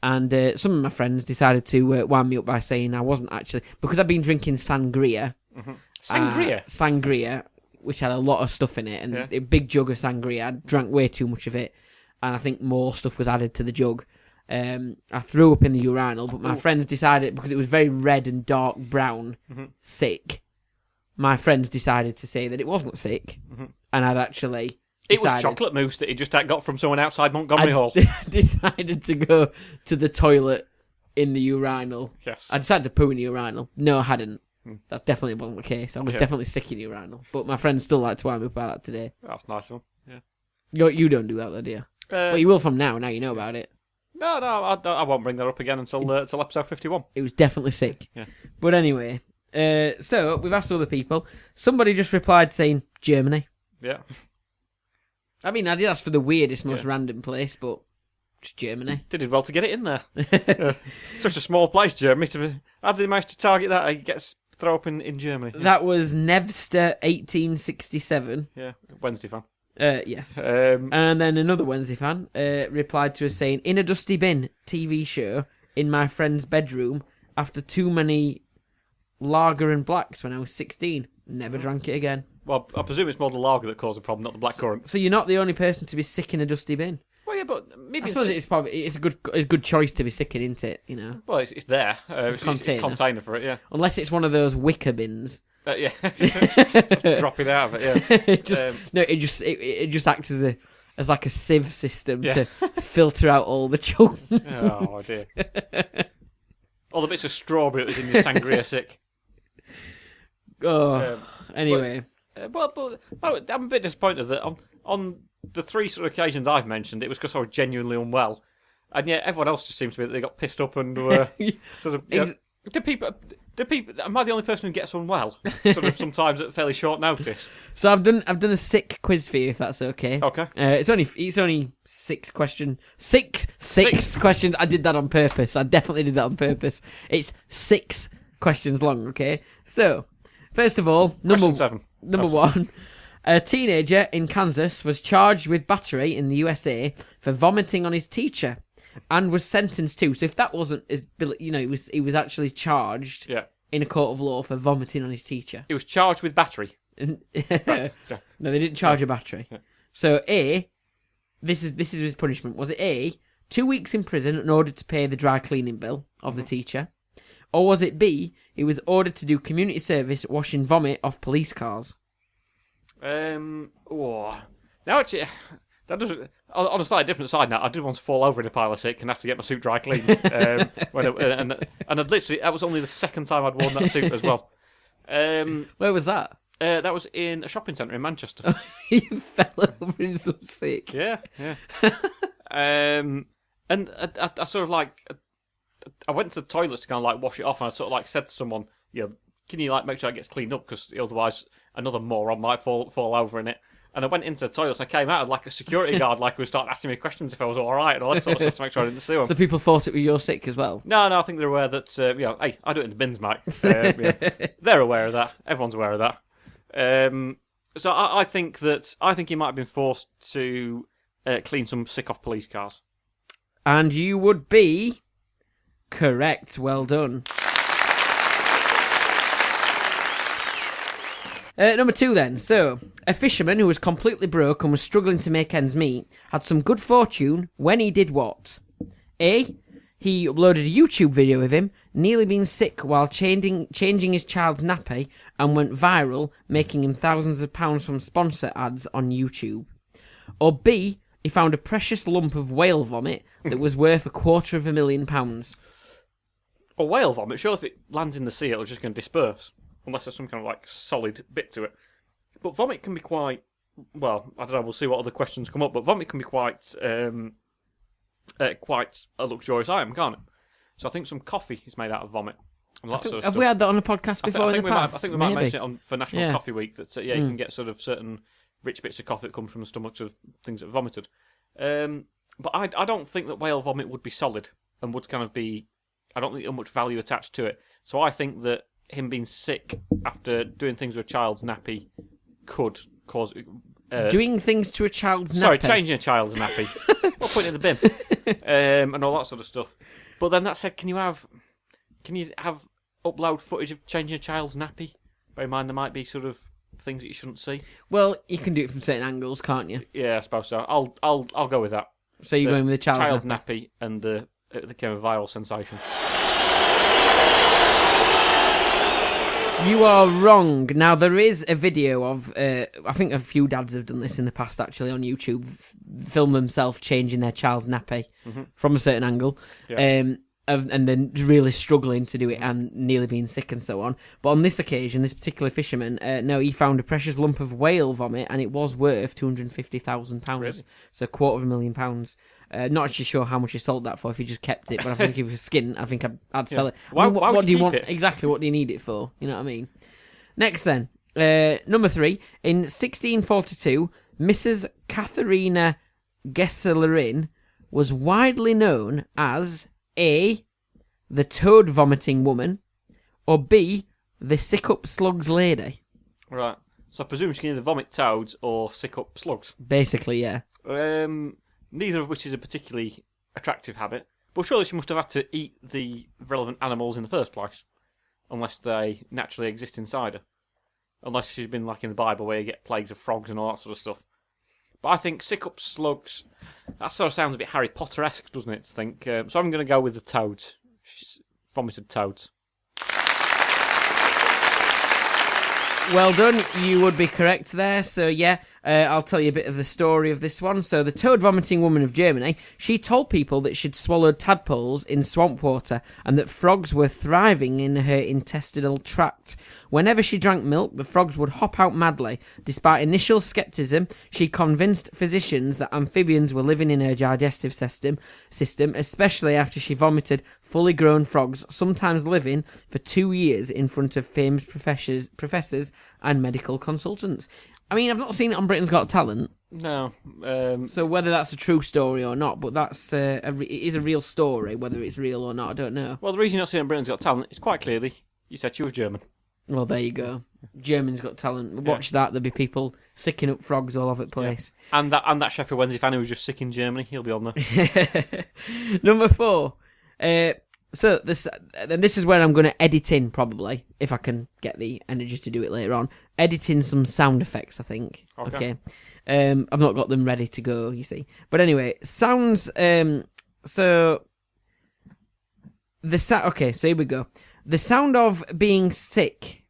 And some of my friends decided to wind me up by saying I wasn't actually... Because I'd been drinking sangria. Mm-hmm. Sangria? Sangria, which had a lot of stuff in it. And a big jug of sangria. I drank way too much of it. And I think more stuff was added to the jug. I threw up in the urinal, but my friends decided, because it was very red and dark brown, sick, my friends decided to say that it wasn't sick. Mm-hmm. And I'd actually... It was chocolate mousse that he just got from someone outside Montgomery Hall. Decided to go to the toilet in the urinal. Yes. I decided to poo in the urinal. No, I hadn't. That definitely wasn't the case. I was definitely sick in the urinal. But my friends still like to wind me up about that today. That's nice of them. Yeah. You don't do that, though, do you? Well, you will from now. Now you know about it. No, I won't bring that up again until episode 51. It was definitely sick. Yeah. But anyway, so we've asked other people. Somebody just replied saying Germany. Yeah. I mean, I did ask for the weirdest, most random place, but just Germany. They did well to get it in there. Such a small place, Germany. How did they manage to target that? He gets throw up in Germany. That was Nevster 1867. Yeah, Wednesday fan. Yes. And then another Wednesday fan replied to us saying, in a dusty bin TV show in my friend's bedroom after too many lager and blacks when I was 16. Never drank it again. Well, I presume it's more the lager that caused the problem, not the blackcurrant. So you're not the only person to be sick in a dusty bin? Well, yeah, but maybe I suppose it's a good choice to be sick in, isn't it? You know. Well, it's there. It's a container for it, yeah. Unless it's one of those wicker bins. Yeah, drop it out of it. Yeah, it just acts as like a sieve system to filter out all the chunks. Oh dear! All the bits of strawberry that was in your sangria sick. Oh, anyway. But I'm a bit disappointed that on the 3 sort of occasions I've mentioned, it was because I was genuinely unwell, and yet everyone else just seems to be that they got pissed up and sort of. Do people? Am I the only person who gets unwell? Sort of sometimes at fairly short notice. So I've done a sick quiz for you, if that's okay. Okay. It's only 6 questions. Six questions. I did that on purpose. I definitely did that on purpose. It's 6 questions long. Okay. So first of all, number 1. A teenager in Kansas was charged with battery in the USA for vomiting on his teacher, and was sentenced to. So if that wasn't, he was actually charged in a court of law for vomiting on his teacher. He was charged with battery. Right. No, they didn't charge a battery. Yeah. So this is his punishment. Was it A, 2 weeks in prison in order to pay the dry cleaning bill of the teacher, or was it B, he was ordered to do community service washing vomit off police cars? Now actually, that doesn't. On a slightly different side now, I did want to fall over in a pile of sick and have to get my suit dry cleaned. And I'd literally, that was only the second time I'd worn that suit as well. Where was that? That was in a shopping centre in Manchester. You fell over in some sick. Yeah. And I sort of like, I went to the toilets to kind of like wash it off, and I sort of like said to someone, can you like make sure it gets cleaned up, because otherwise another moron might fall over in it. And I went into the toilets. I came out and like a security guard, like, was starting asking me questions if I was all right and all that sort of stuff to make sure I didn't sue him. So people thought it was your sick as well? No, I think they're aware that hey, I do it in the bins, mate. They're aware of that. Everyone's aware of that. So I think he might have been forced to clean some sick off police cars. And you would be correct. Well done. Number 2 then. So, a fisherman who was completely broke and was struggling to make ends meet had some good fortune when he did what? A. He uploaded a YouTube video of him nearly being sick while changing his child's nappy and went viral, making him thousands of pounds from sponsor ads on YouTube. Or B. He found a precious lump of whale vomit that was worth £250,000. A whale vomit? Sure, if it lands in the sea, it's just going to disperse. Unless there's some kind of like solid bit to it. But vomit can be quite, well, I don't know, we'll see what other questions come up, but vomit can be quite a luxurious item, can't it? So I think some coffee is made out of vomit. And that sort of have stuff. we had that on a podcast before in the past? I think we might mention it for National Coffee Week, that you can get sort of certain rich bits of coffee that come from the stomachs of things that are vomited. But I don't think that whale vomit would be solid and would kind of be, I don't think there's much value attached to it. So I think that him being sick after doing things with a child's nappy could cause... doing things to a child's nappy? Sorry, changing a child's nappy. Or putting it in the bin. And all that sort of stuff. But then that said, can you have upload footage of changing a child's nappy? Bear in mind there might be sort of things that you shouldn't see. Well, you can do it from certain angles, can't you? Yeah, I suppose so. I'll go with that. So you're going with the child's nappy and the kind of viral sensation. You are wrong. Now, there is a video of, I think a few dads have done this in the past, actually, on YouTube, film themselves changing their child's nappy from a certain angle, and then really struggling to do it and nearly being sick and so on. But on this occasion, this particular fisherman, he found a precious lump of whale vomit, and it was worth £250,000. Really? So £250,000. Not actually sure how much he sold that for if he just kept it, but I think if it was skin, I think I'd sell it. What do you want? Exactly, what do you need it for? You know what I mean? Next then, number 3. In 1642, Mrs. Katharina Gesslerin was widely known as A, the toad vomiting woman, or B, the sick up slugs lady. Right. So I presume she can either vomit toads or sick up slugs. Basically, yeah. Neither of which is a particularly attractive habit. But surely she must have had to eat the relevant animals in the first place. Unless they naturally exist inside her. Unless she's been like in the Bible where you get plagues of frogs and all that sort of stuff. But I think sick up slugs, that sort of sounds a bit Harry Potter-esque, doesn't it, to think? So I'm going to go with the toads. She's vomited toads. Well done, you would be correct there. So yeah, I'll tell you a bit of the story of this one. So the toad vomiting woman of Germany, she told people that she'd swallowed tadpoles in swamp water and that frogs were thriving in her intestinal tract. Whenever she drank milk, the frogs would hop out madly. Despite initial scepticism, she convinced physicians that amphibians were living in her digestive system, especially after she vomited fully grown frogs, sometimes living for 2 years in front of famous professors and medical consultants. I mean, I've not seen it on Britain's Got Talent. No. So whether that's a true story or not, but that's it is a real story. Whether it's real or not, I don't know. Well, the reason you're not seeing it on Britain's Got Talent is quite clearly you said she was German. Well, there you go. Germany's Got Talent. Watch that. There'll be people sicking up frogs all over the place. Yeah. And that Sheffield Wednesday fan who was just sick in Germany, he'll be on there. Number 4. So this is where I'm going to edit in, probably, if I can get the energy to do it later on. Edit in some sound effects, I think. Okay. I've not got them ready to go, you see. But anyway, sounds. So here we go. The sound of being sick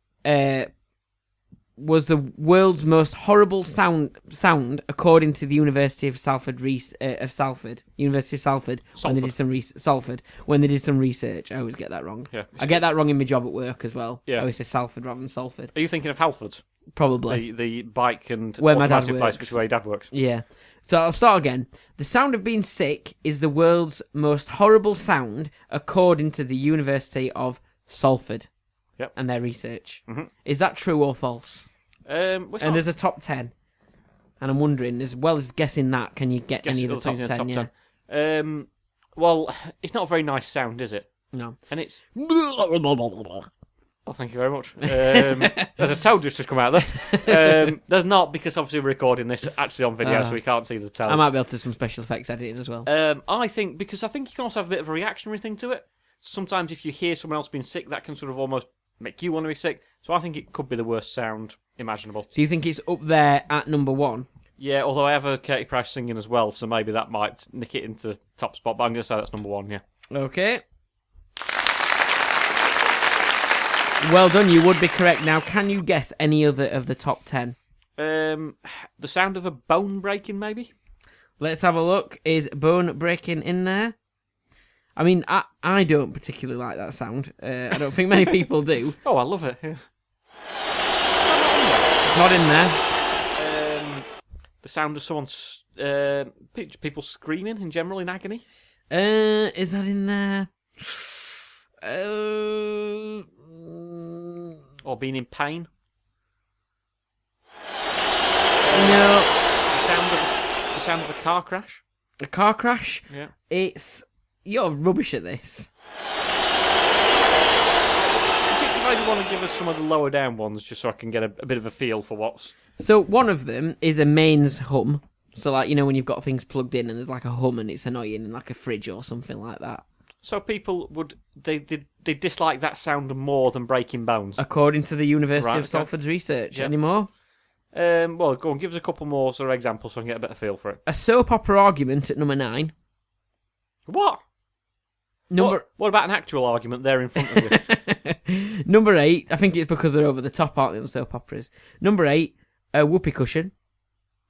was the world's most horrible sound according to the University of Salford. University of Salford. When they did some research. I always get that wrong. Yeah. I get that wrong in my job at work as well. Yeah. I always say Salford rather than Salford. Are you thinking of Halford? Probably. The bike and where my dad automotive works. place, which is where your dad works. Yeah. So I'll start again. The sound of being sick is the world's most horrible sound according to the University of Salford. Yep. And their research. Mm-hmm. Is that true or false? And there's a top 10. And I'm wondering, as well as guessing that, can you get any of the top 10? Yeah. 10. Well, it's not a very nice sound, is it? No. And it's... Oh, thank you very much. There's a toad just come out there. There's not, because obviously we're recording this actually on video, so we can't see the toad. I might be able to do some special effects editing as well. I think you can also have a bit of a reactionary thing to it. Sometimes if you hear someone else being sick, that can sort of almost make you want to be sick. So I think it could be the worst sound imaginable. So you think it's up there at number 1? Yeah, although I have a Katy Price singing as well, so maybe that might nick it into the top spot, but I'm going to say that's number 1, yeah. Okay. Well done, you would be correct. Now, can you guess any other of the top 10? The sound of a bone breaking, maybe? Let's have a look. Is bone breaking in there? I mean, I don't particularly like that sound. I don't think many people do. Oh, I love it. Yeah. It's not in there. The sound of someone, people screaming in general in agony. Is that in there? Or being in pain. No. The sound of a car crash. A car crash? Yeah. You're rubbish at this. I think you maybe want to give us some of the lower down ones, just so I can get a bit of a feel for what's... So one of them is a mains hum. So like, when you've got things plugged in and there's like a hum and it's annoying, and like a fridge or something like that. So people they dislike that sound more than breaking bones? According to the University of Salford's research. Yep. Any more? Well, go on, give us a couple more sort of examples so I can get a better feel for it. A soap opera argument at number 9. What? What about an actual argument there in front of you? Number 8, I think it's because they're over the top, aren't they, the soap operas. Number 8, a whoopee cushion.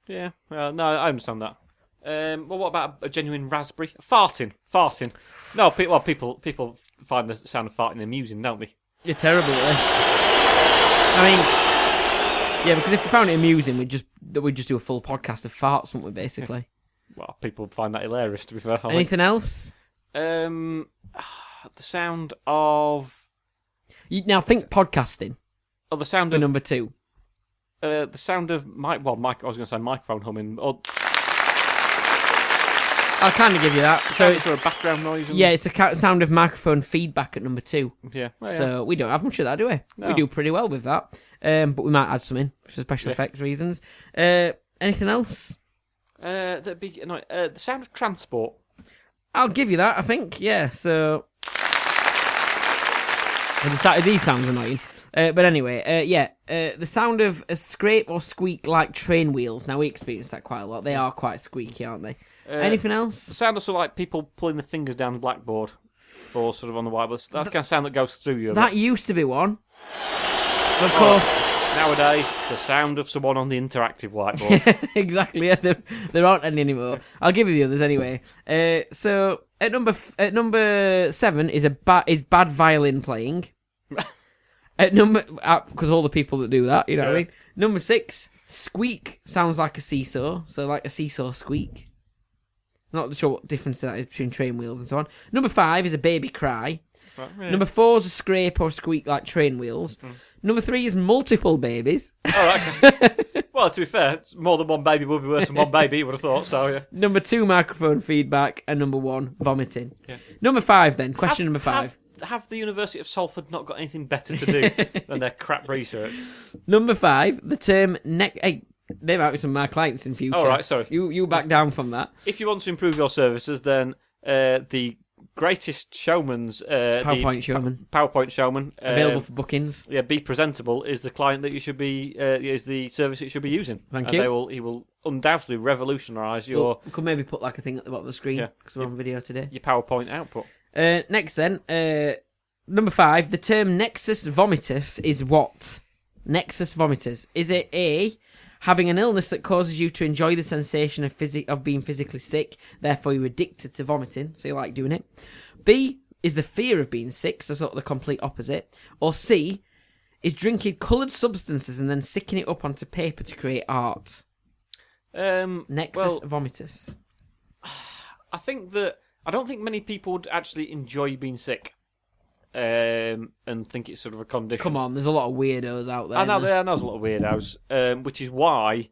Yeah, no, I understand that. Well, what about a genuine raspberry? Farting. No, people find the sound of farting amusing, don't they? You're terrible at this. I mean, yeah, because if we found it amusing, we'd just do a full podcast of farts, wouldn't we, basically? Well, people find that hilarious, to be fair. Anything else? The sound of... Now think podcasting. Oh, the sound for of... number 2. The sound of... I was going to say microphone humming. Or... I'll kind of give you that. So it's a background noise. Yeah, it's the sound of microphone feedback at number 2. Yeah. Well, yeah. So we don't have much of that, do we? No. We do pretty well with that. But we might add some in for special effects reasons. Anything else? That'd be the sound of transport. I'll give you that, I think. Yeah, so... These sounds annoying. But anyway, the sound of a scrape or squeak like train wheels. Now, we experience that quite a lot. They are quite squeaky, aren't they? Anything else? The sound of sort of like people pulling the fingers down the blackboard or sort of on the whiteboard. That's the kind of sound that goes through you. That used to be one. Of course. Nowadays, the sound of someone on the interactive whiteboard. Exactly, yeah, there aren't any anymore. I'll give you the others anyway. So, at number 7 is bad violin playing. At because all the people that do that, you know what I mean? Number 6, squeak sounds like a seesaw, so like a seesaw squeak. Not sure what difference that is between train wheels and so on. Number 5 is a baby cry. Right, yeah. Number 4 is a scrape or squeak like train wheels. Number 3 is multiple babies. All right. Okay. Well, to be fair, more than one baby would be worse than one baby, you would have thought, so yeah. Number 2, microphone feedback. And number 1, vomiting. Yeah. Number 5 then, question number 5. Have the University of Salford not got anything better to do than their crap research? Number 5, the term Hey, they might be some of my clients in future. All right, sorry. You back down from that. If you want to improve your services, then the Greatest Showman's... PowerPoint Showman. Available for bookings. Yeah, Be Presentable is the client that you should be... is the service that you should be using. Thank you. He will undoubtedly revolutionise your... We could maybe put like a thing at the bottom of the screen, because we're on video today. Your PowerPoint output. Next then, number 5, the term Nexus vomitus is what? Nexus vomiters. Is it A, having an illness that causes you to enjoy the sensation of being physically sick, therefore you're addicted to vomiting, so you like doing it? B, is the fear of being sick, so sort of the complete opposite? Or C, is drinking coloured substances and then sicking it up onto paper to create art? Nexus vomitus. I think that I don't think many people would actually enjoy being sick, and think it's sort of a condition. Come on, there's a lot of weirdos out there. I know there's a lot of weirdos, which is why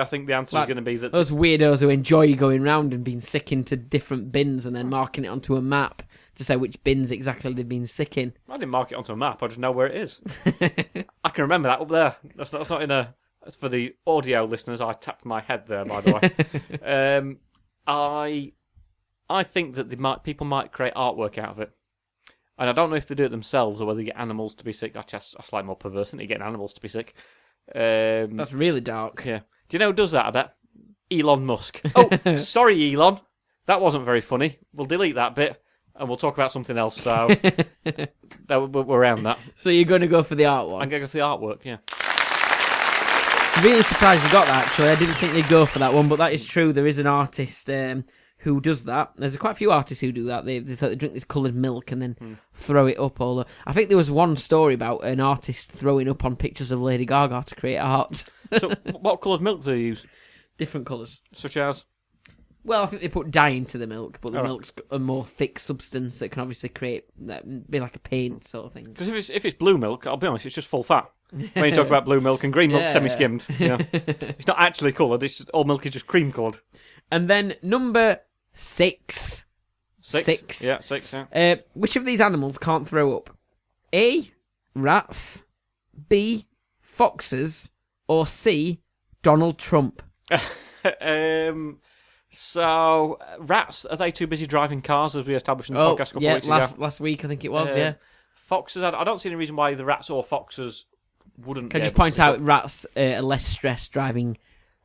I think the answer is going to be that those weirdos who enjoy going round and being sick into different bins and then marking it onto a map to say which bins exactly they've been sick in. I didn't mark it onto a map. I just know where it is. I can remember that up there. That's not in a. For the audio listeners, I tapped my head there, by the way. I think that people might create artwork out of it. And I don't know if they do it themselves or whether they get animals to be sick. That's slightly more perverse, isn't it? Getting animals to be sick. That's really dark. Yeah. Do you know who does that, I bet? Elon Musk. Oh, sorry, Elon. That wasn't very funny. We'll delete that bit and we'll talk about something else. So we're around that. So you're going to go for the art one? I'm going to go for the artwork, yeah. Really surprised you got that, actually. I didn't think they'd go for that one, but that is true. There is an artist who does that. There's quite a few artists who do that. They drink this coloured milk and then throw it up. I think there was one story about an artist throwing up on pictures of Lady Gaga to create art. So what coloured milk do they use? Different colours. Such as? Well, I think they put dye into the milk, but the milk's a more thick substance that can obviously be like a paint sort of thing. Because if it's blue milk, I'll be honest, it's just full fat. When you talk about blue milk and green milk, semi-skimmed. Yeah. It's not actually coloured, all milk is just cream coloured. And then number 6. Six. Yeah, 6, yeah. Which of these animals can't throw up? A, rats, B, foxes, or C, Donald Trump? So, rats, are they too busy driving cars, as we established in the podcast a couple of weeks ago? last week I think it was, yeah. Foxes, I don't see any reason why the rats or foxes wouldn't Can I just point out rats are less stressed driving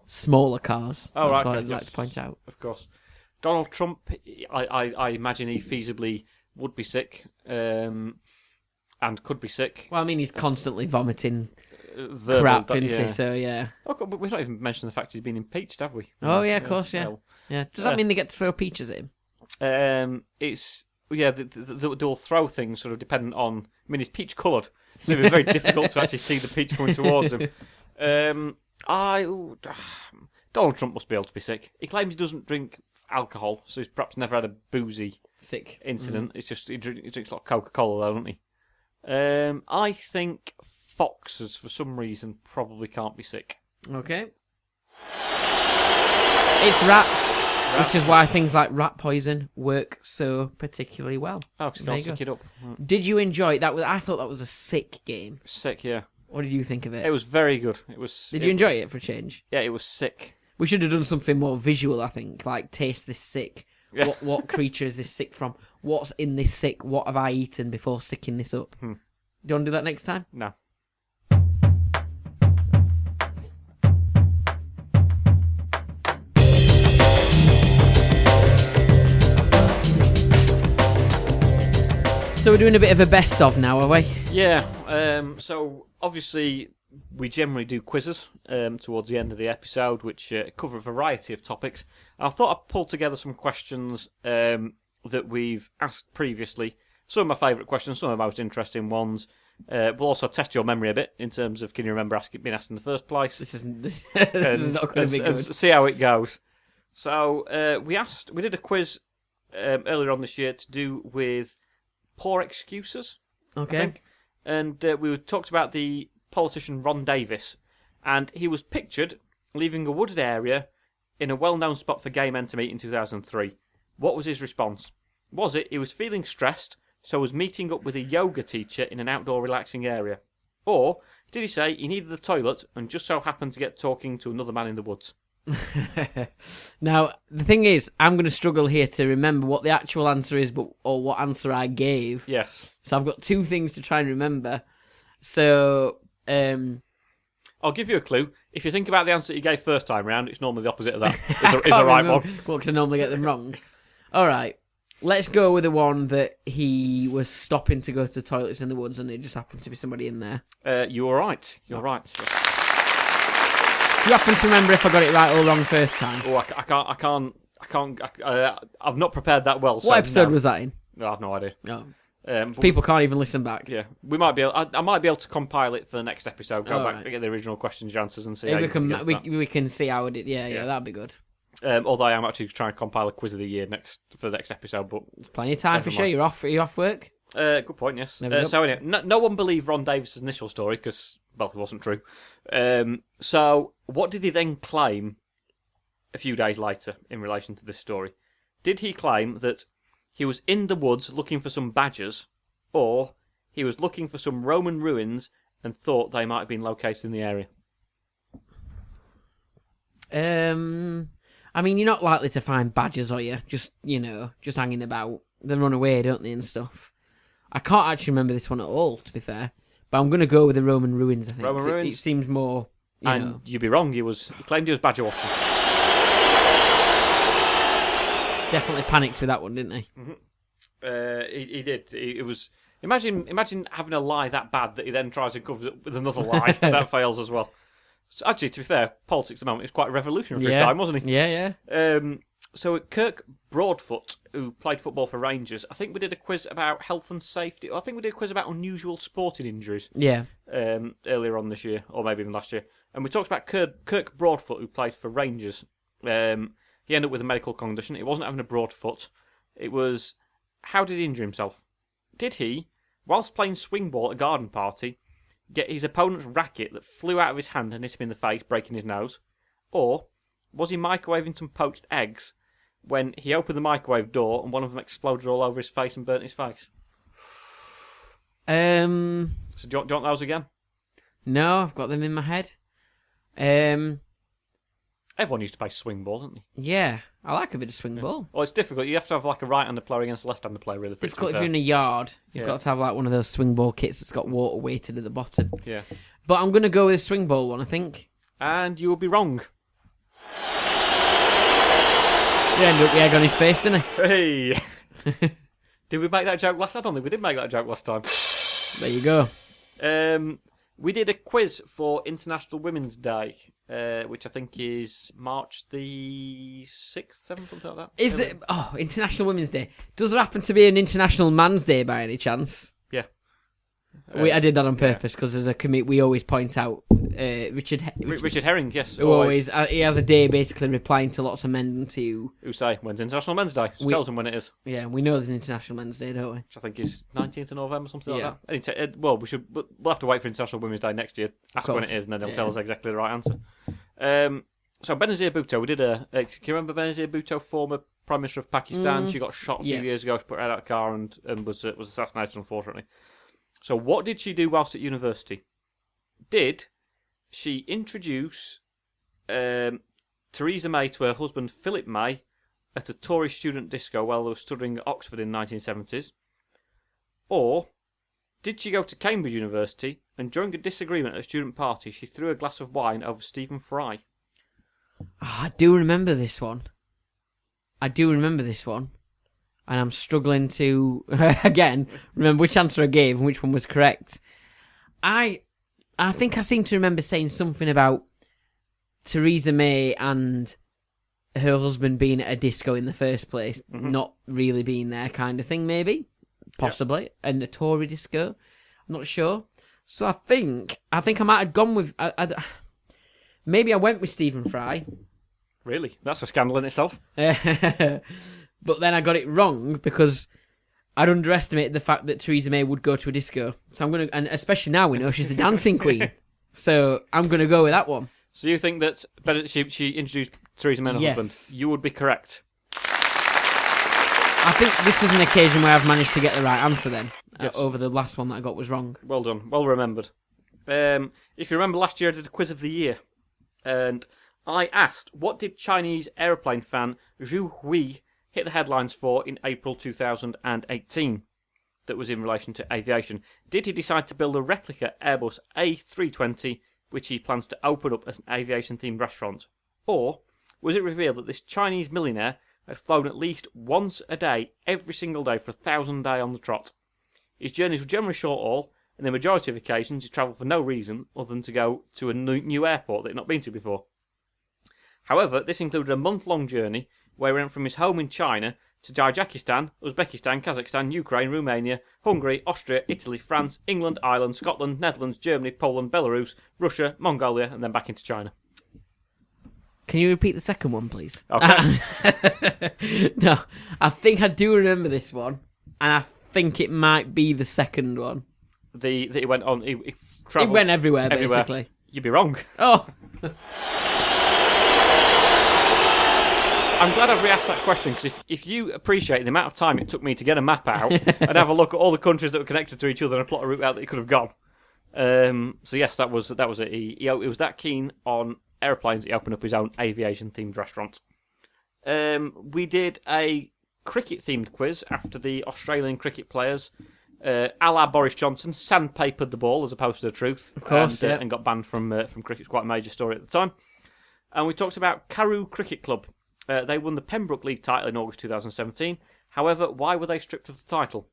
smaller cars? Oh, That's right. what I'd like to point out. Of course. Donald Trump, I imagine he feasibly would be sick, and could be sick. Well, I mean, he's constantly vomiting crap, isn't he? So, yeah. Oh, but we've not even mentioned the fact he's been impeached, have we? Oh, yeah, of course, yeah. Yeah. Does that mean they get to throw peaches at him? They'll throw things sort of dependent on. I mean, he's peach coloured, so it'll be very difficult to actually see the peach coming towards him. Donald Trump must be able to be sick. He claims he doesn't drink alcohol, so he's perhaps never had a boozy sick incident. It's just he drinks a lot of Coca-Cola, though, doesn't he? I think foxes, for some reason, probably can't be sick. Okay. It's rats. Which is why things like rat poison work so particularly well. Oh, because you can't stick it up. Did you enjoy it? I thought that was a sick game. Sick, yeah. What did you think of it? It was very good. Did you enjoy it for a change? Yeah, it was sick. We should have done something more visual, I think. Like, taste this sick. Yeah. What creature is this sick from? What's in this sick? What have I eaten before sicking this up? Do you want to do that next time? No. So we're doing a bit of a best of now, are we? Yeah. So obviously we generally do quizzes towards the end of the episode, which cover a variety of topics. And I thought I'd pull together some questions that we've asked previously. Some of my favourite questions, some of the most interesting ones. We'll also test your memory a bit in terms of can you remember being asked in the first place. This is not going to be good. See how it goes. So we did a quiz earlier on this year to do with poor excuses. Okay. I think. And we talked about the politician Ron Davis, and he was pictured leaving a wooded area in a well-known spot for gay men to meet in 2003. What was his response? Was it he was feeling stressed, so was meeting up with a yoga teacher in an outdoor relaxing area? Or did he say he needed the toilet and just so happened to get talking to another man in the woods? Now, the thing is, I'm going to struggle here to remember what the actual answer is, or what answer I gave. Yes. So I've got two things to try and remember. So, I'll give you a clue. If you think about the answer you gave first time round, it's normally the opposite of that. Is the right one. Well, because I normally get them wrong. All right. let's go with the one that he was stopping to go to the toilets in the woods and there just happened to be somebody in there. You were right. You're right. Do you happen to remember if I got it right or wrong first time? Oh, I can't. I've not prepared that well. What episode was that in? No, I have no idea. Oh. People can't even listen back. Yeah, we might be. I might be able to compile it for the next episode. Go back right. and get the original questions and answers and see. Yeah, how we can see how it did. Yeah, that'd be good. Although I am actually trying to compile a quiz of the year for the next episode, but there's plenty of time for sure. You're off work. Good point. Yes. So anyway, no one believed Ron Davis's initial story because it wasn't true. So what did he then claim a few days later in relation to this story? Did he claim that he was in the woods looking for some badgers, or he was looking for some Roman ruins and thought they might have been located in the area? I mean, you're not likely to find badgers, are you? Just hanging about. They run away, don't they, and stuff. I can't actually remember this one at all, to be fair. But I'm going to go with the Roman ruins, I think. Roman ruins? It seems more, you'd be wrong. He claimed he was badger watching. Definitely panicked with that one, didn't he? Mm-hmm. He did. It was. Imagine having a lie that bad that he then tries to cover it with another lie that fails as well. So actually, to be fair, politics at the moment is quite revolutionary for his time, wasn't he? Yeah. So Kirk Broadfoot, who played football for Rangers, I think we did a quiz about health and safety. I think we did a quiz about unusual sporting injuries. Yeah. Earlier on this year, or maybe even last year, and we talked about Kirk Broadfoot, who played for Rangers. He ended up with a medical condition. It wasn't having a broad foot. It was, how did he injure himself? Did he, whilst playing swing ball at a garden party, get his opponent's racket that flew out of his hand and hit him in the face, breaking his nose? Or was he microwaving some poached eggs when he opened the microwave door and one of them exploded all over his face and burnt his face? So do you want those again? No, I've got them in my head. Everyone used to play swing ball, didn't they? Yeah, I like a bit of swing ball. Well, it's difficult. You have to have like a right-handed player against a left-handed player, really. Difficult if you're in a yard. You've got to have like one of those swing ball kits that's got water weighted at the bottom. Yeah. But I'm going to go with a swing ball one, I think. And you will be wrong. He ended up the egg on his face, didn't he? Hey! Did we make that joke last time? I don't think we did make that joke last time. There you go. We did a quiz for International Women's Day, which I think is March the 6th, 7th, something like that. Is it? Oh, International Women's Day. Does there happen to be an International Man's Day by any chance? Yeah. I did that on purpose because as a committee we always point out Richard Herring, yes. Who always he has a day basically replying to lots of men who say, when's International Men's Day? Tells them when it is. Yeah, we know there's an International Men's Day, don't we? Which I think is 19th of November, something like that. Well, we'll have to wait for International Women's Day next year. Ask when it is, and then they'll tell us exactly the right answer. So Benazir Bhutto, we did can you remember Benazir Bhutto, former Prime Minister of Pakistan? She got shot a few years ago. She put her head out of a car and was assassinated, unfortunately. So what did she do whilst at university? Did she introduce Theresa May to her husband Philip May at a Tory student disco while they were studying at Oxford in the 1970s? Or did she go to Cambridge University and during a disagreement at a student party she threw a glass of wine over Stephen Fry? I do remember this one. And I'm struggling to, again, remember which answer I gave and which one was correct. I think I seem to remember saying something about Theresa May and her husband being at a disco in the first place, not really being there kind of thing, maybe, possibly, and a Tory disco. I'm not sure. So I think I might have gone with, maybe I went with Stephen Fry. Really? That's a scandal in itself. But then I got it wrong because I'd underestimated the fact that Theresa May would go to a disco. So and especially now we know she's the dancing queen. So I'm going to go with that one. So you think that she introduced Theresa May and her husband? You would be correct. I think this is an occasion where I've managed to get the right answer then. Yes. Over the last one that I got was wrong. Well done. Well remembered. If you remember last year I did a quiz of the year. And I asked, what did Chinese aeroplane fan Zhu Hui hit the headlines for in April 2018 that was in relation to aviation? Did he decide to build a replica Airbus A320 which he plans to open up as an aviation-themed restaurant? Or was it revealed that this Chinese millionaire had flown at least once a day, every single day, for 1,000 days on the trot. His journeys were generally short haul, and the majority of occasions he travelled for no reason other than to go to a new airport that he'd not been to before. However, this included a month-long journey where he went from his home in China to Tajikistan, Uzbekistan, Kazakhstan, Ukraine, Romania, Hungary, Austria, Italy, France, England, Ireland, Scotland, Netherlands, Germany, Poland, Belarus, Russia, Mongolia, and then back into China. Can you repeat the second one, please? Okay. No, I think I do remember this one, and I think it might be the second one. That he went on. He It travelled went everywhere, basically. You'd be wrong. Oh. I'm glad I've re-asked that question, because if you appreciate the amount of time it took me to get a map out and have a look at all the countries that were connected to each other and plot a route out that he could have gone. So yes, that was it. He was that keen on aeroplanes that he opened up his own aviation-themed restaurant. We did a cricket-themed quiz after the Australian cricket players, a la Boris Johnson, sandpapered the ball as opposed to the truth. Of course, and got banned from cricket. It's quite a major story at the time. And we talked about Karoo Cricket Club. They won the Pembroke League title in August 2017. However, why were they stripped of the title?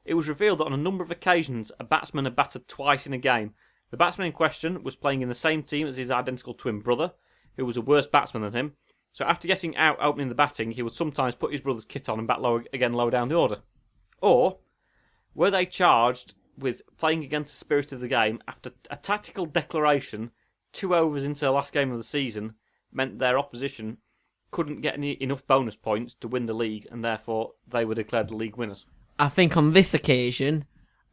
It was revealed that on a number of occasions, a batsman had batted twice in a game. The batsman in question was playing in the same team as his identical twin brother, who was a worse batsman than him. So after getting out opening the batting, he would sometimes put his brother's kit on and bat lower down the order. Or were they charged with playing against the spirit of the game after a tactical declaration 2 overs into the last game of the season meant their opposition couldn't get enough bonus points to win the league, and therefore they were declared the league winners? I think on this occasion,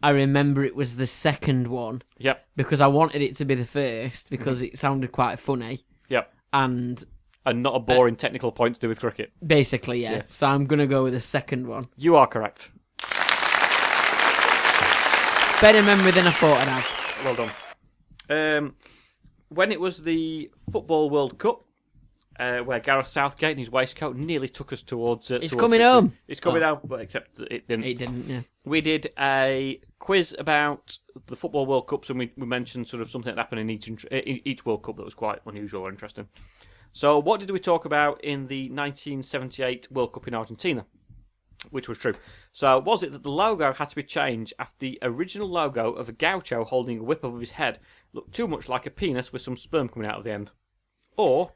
I remember it was the second one. Yep. Because I wanted it to be the first, because it sounded quite funny. Yep. And not a boring technical point to do with cricket. Basically, yeah. So I'm going to go with the second one. You are correct. Better memory than I thought I'd have. Well done. When it was the Football World Cup, where Gareth Southgate in his waistcoat nearly took us towards... It's coming home. It's coming home, but except it didn't. It didn't, yeah. We did a quiz about the Football World Cups, and we mentioned sort of something that happened in each World Cup that was quite unusual or interesting. So what did we talk about in the 1978 World Cup in Argentina? Which was true. So was it that the logo had to be changed after the original logo of a gaucho holding a whip above his head looked too much like a penis with some sperm coming out of the end? Or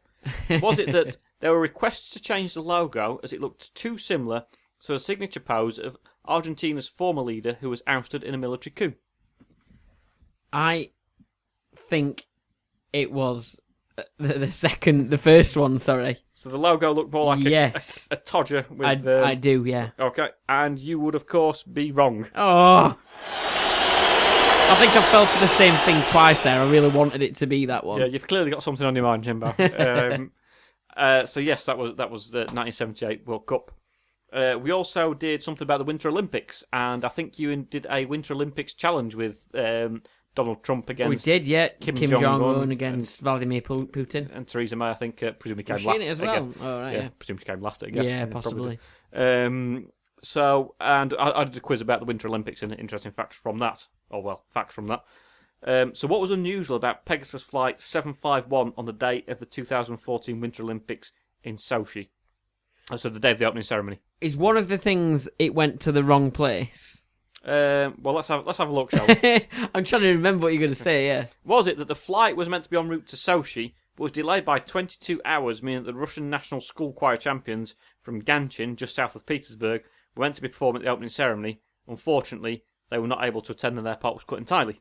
was it that there were requests to change the logo as it looked too similar to a signature pose of Argentina's former leader who was ousted in a military coup? I think it was the first one, sorry. So the logo looked more like a todger with... I do, yeah. Okay, and you would, of course, be wrong. Oh! I think I fell for the same thing twice there. I really wanted it to be that one. Yeah, you've clearly got something on your mind, Jimbo. So yes, that was the 1978 World Cup. We also did something about the Winter Olympics, and I think you did a Winter Olympics challenge with Donald Trump against... We did, yeah. Kim Jong-un against Vladimir Putin. And Theresa May, I think, presumably came Was last. she in it as well? Again. Oh, right, yeah. Presumably came last, I guess. Yeah, possibly. So, and I did a quiz about the Winter Olympics and interesting facts from that. Facts from that. So what was unusual about Pegasus Flight 751 on the day of the 2014 Winter Olympics in Sochi? So the day of the opening ceremony. Is one of the things it went to the wrong place? Well, let's have a look, shall we? I'm trying to remember what you're going to say, yeah. Was it that the flight was meant to be en route to Sochi, but was delayed by 22 hours, meaning that the Russian National School Choir champions from Ganchin, just south of Petersburg, were meant to be performing at the opening ceremony? Unfortunately, they were not able to attend and their part was cut entirely.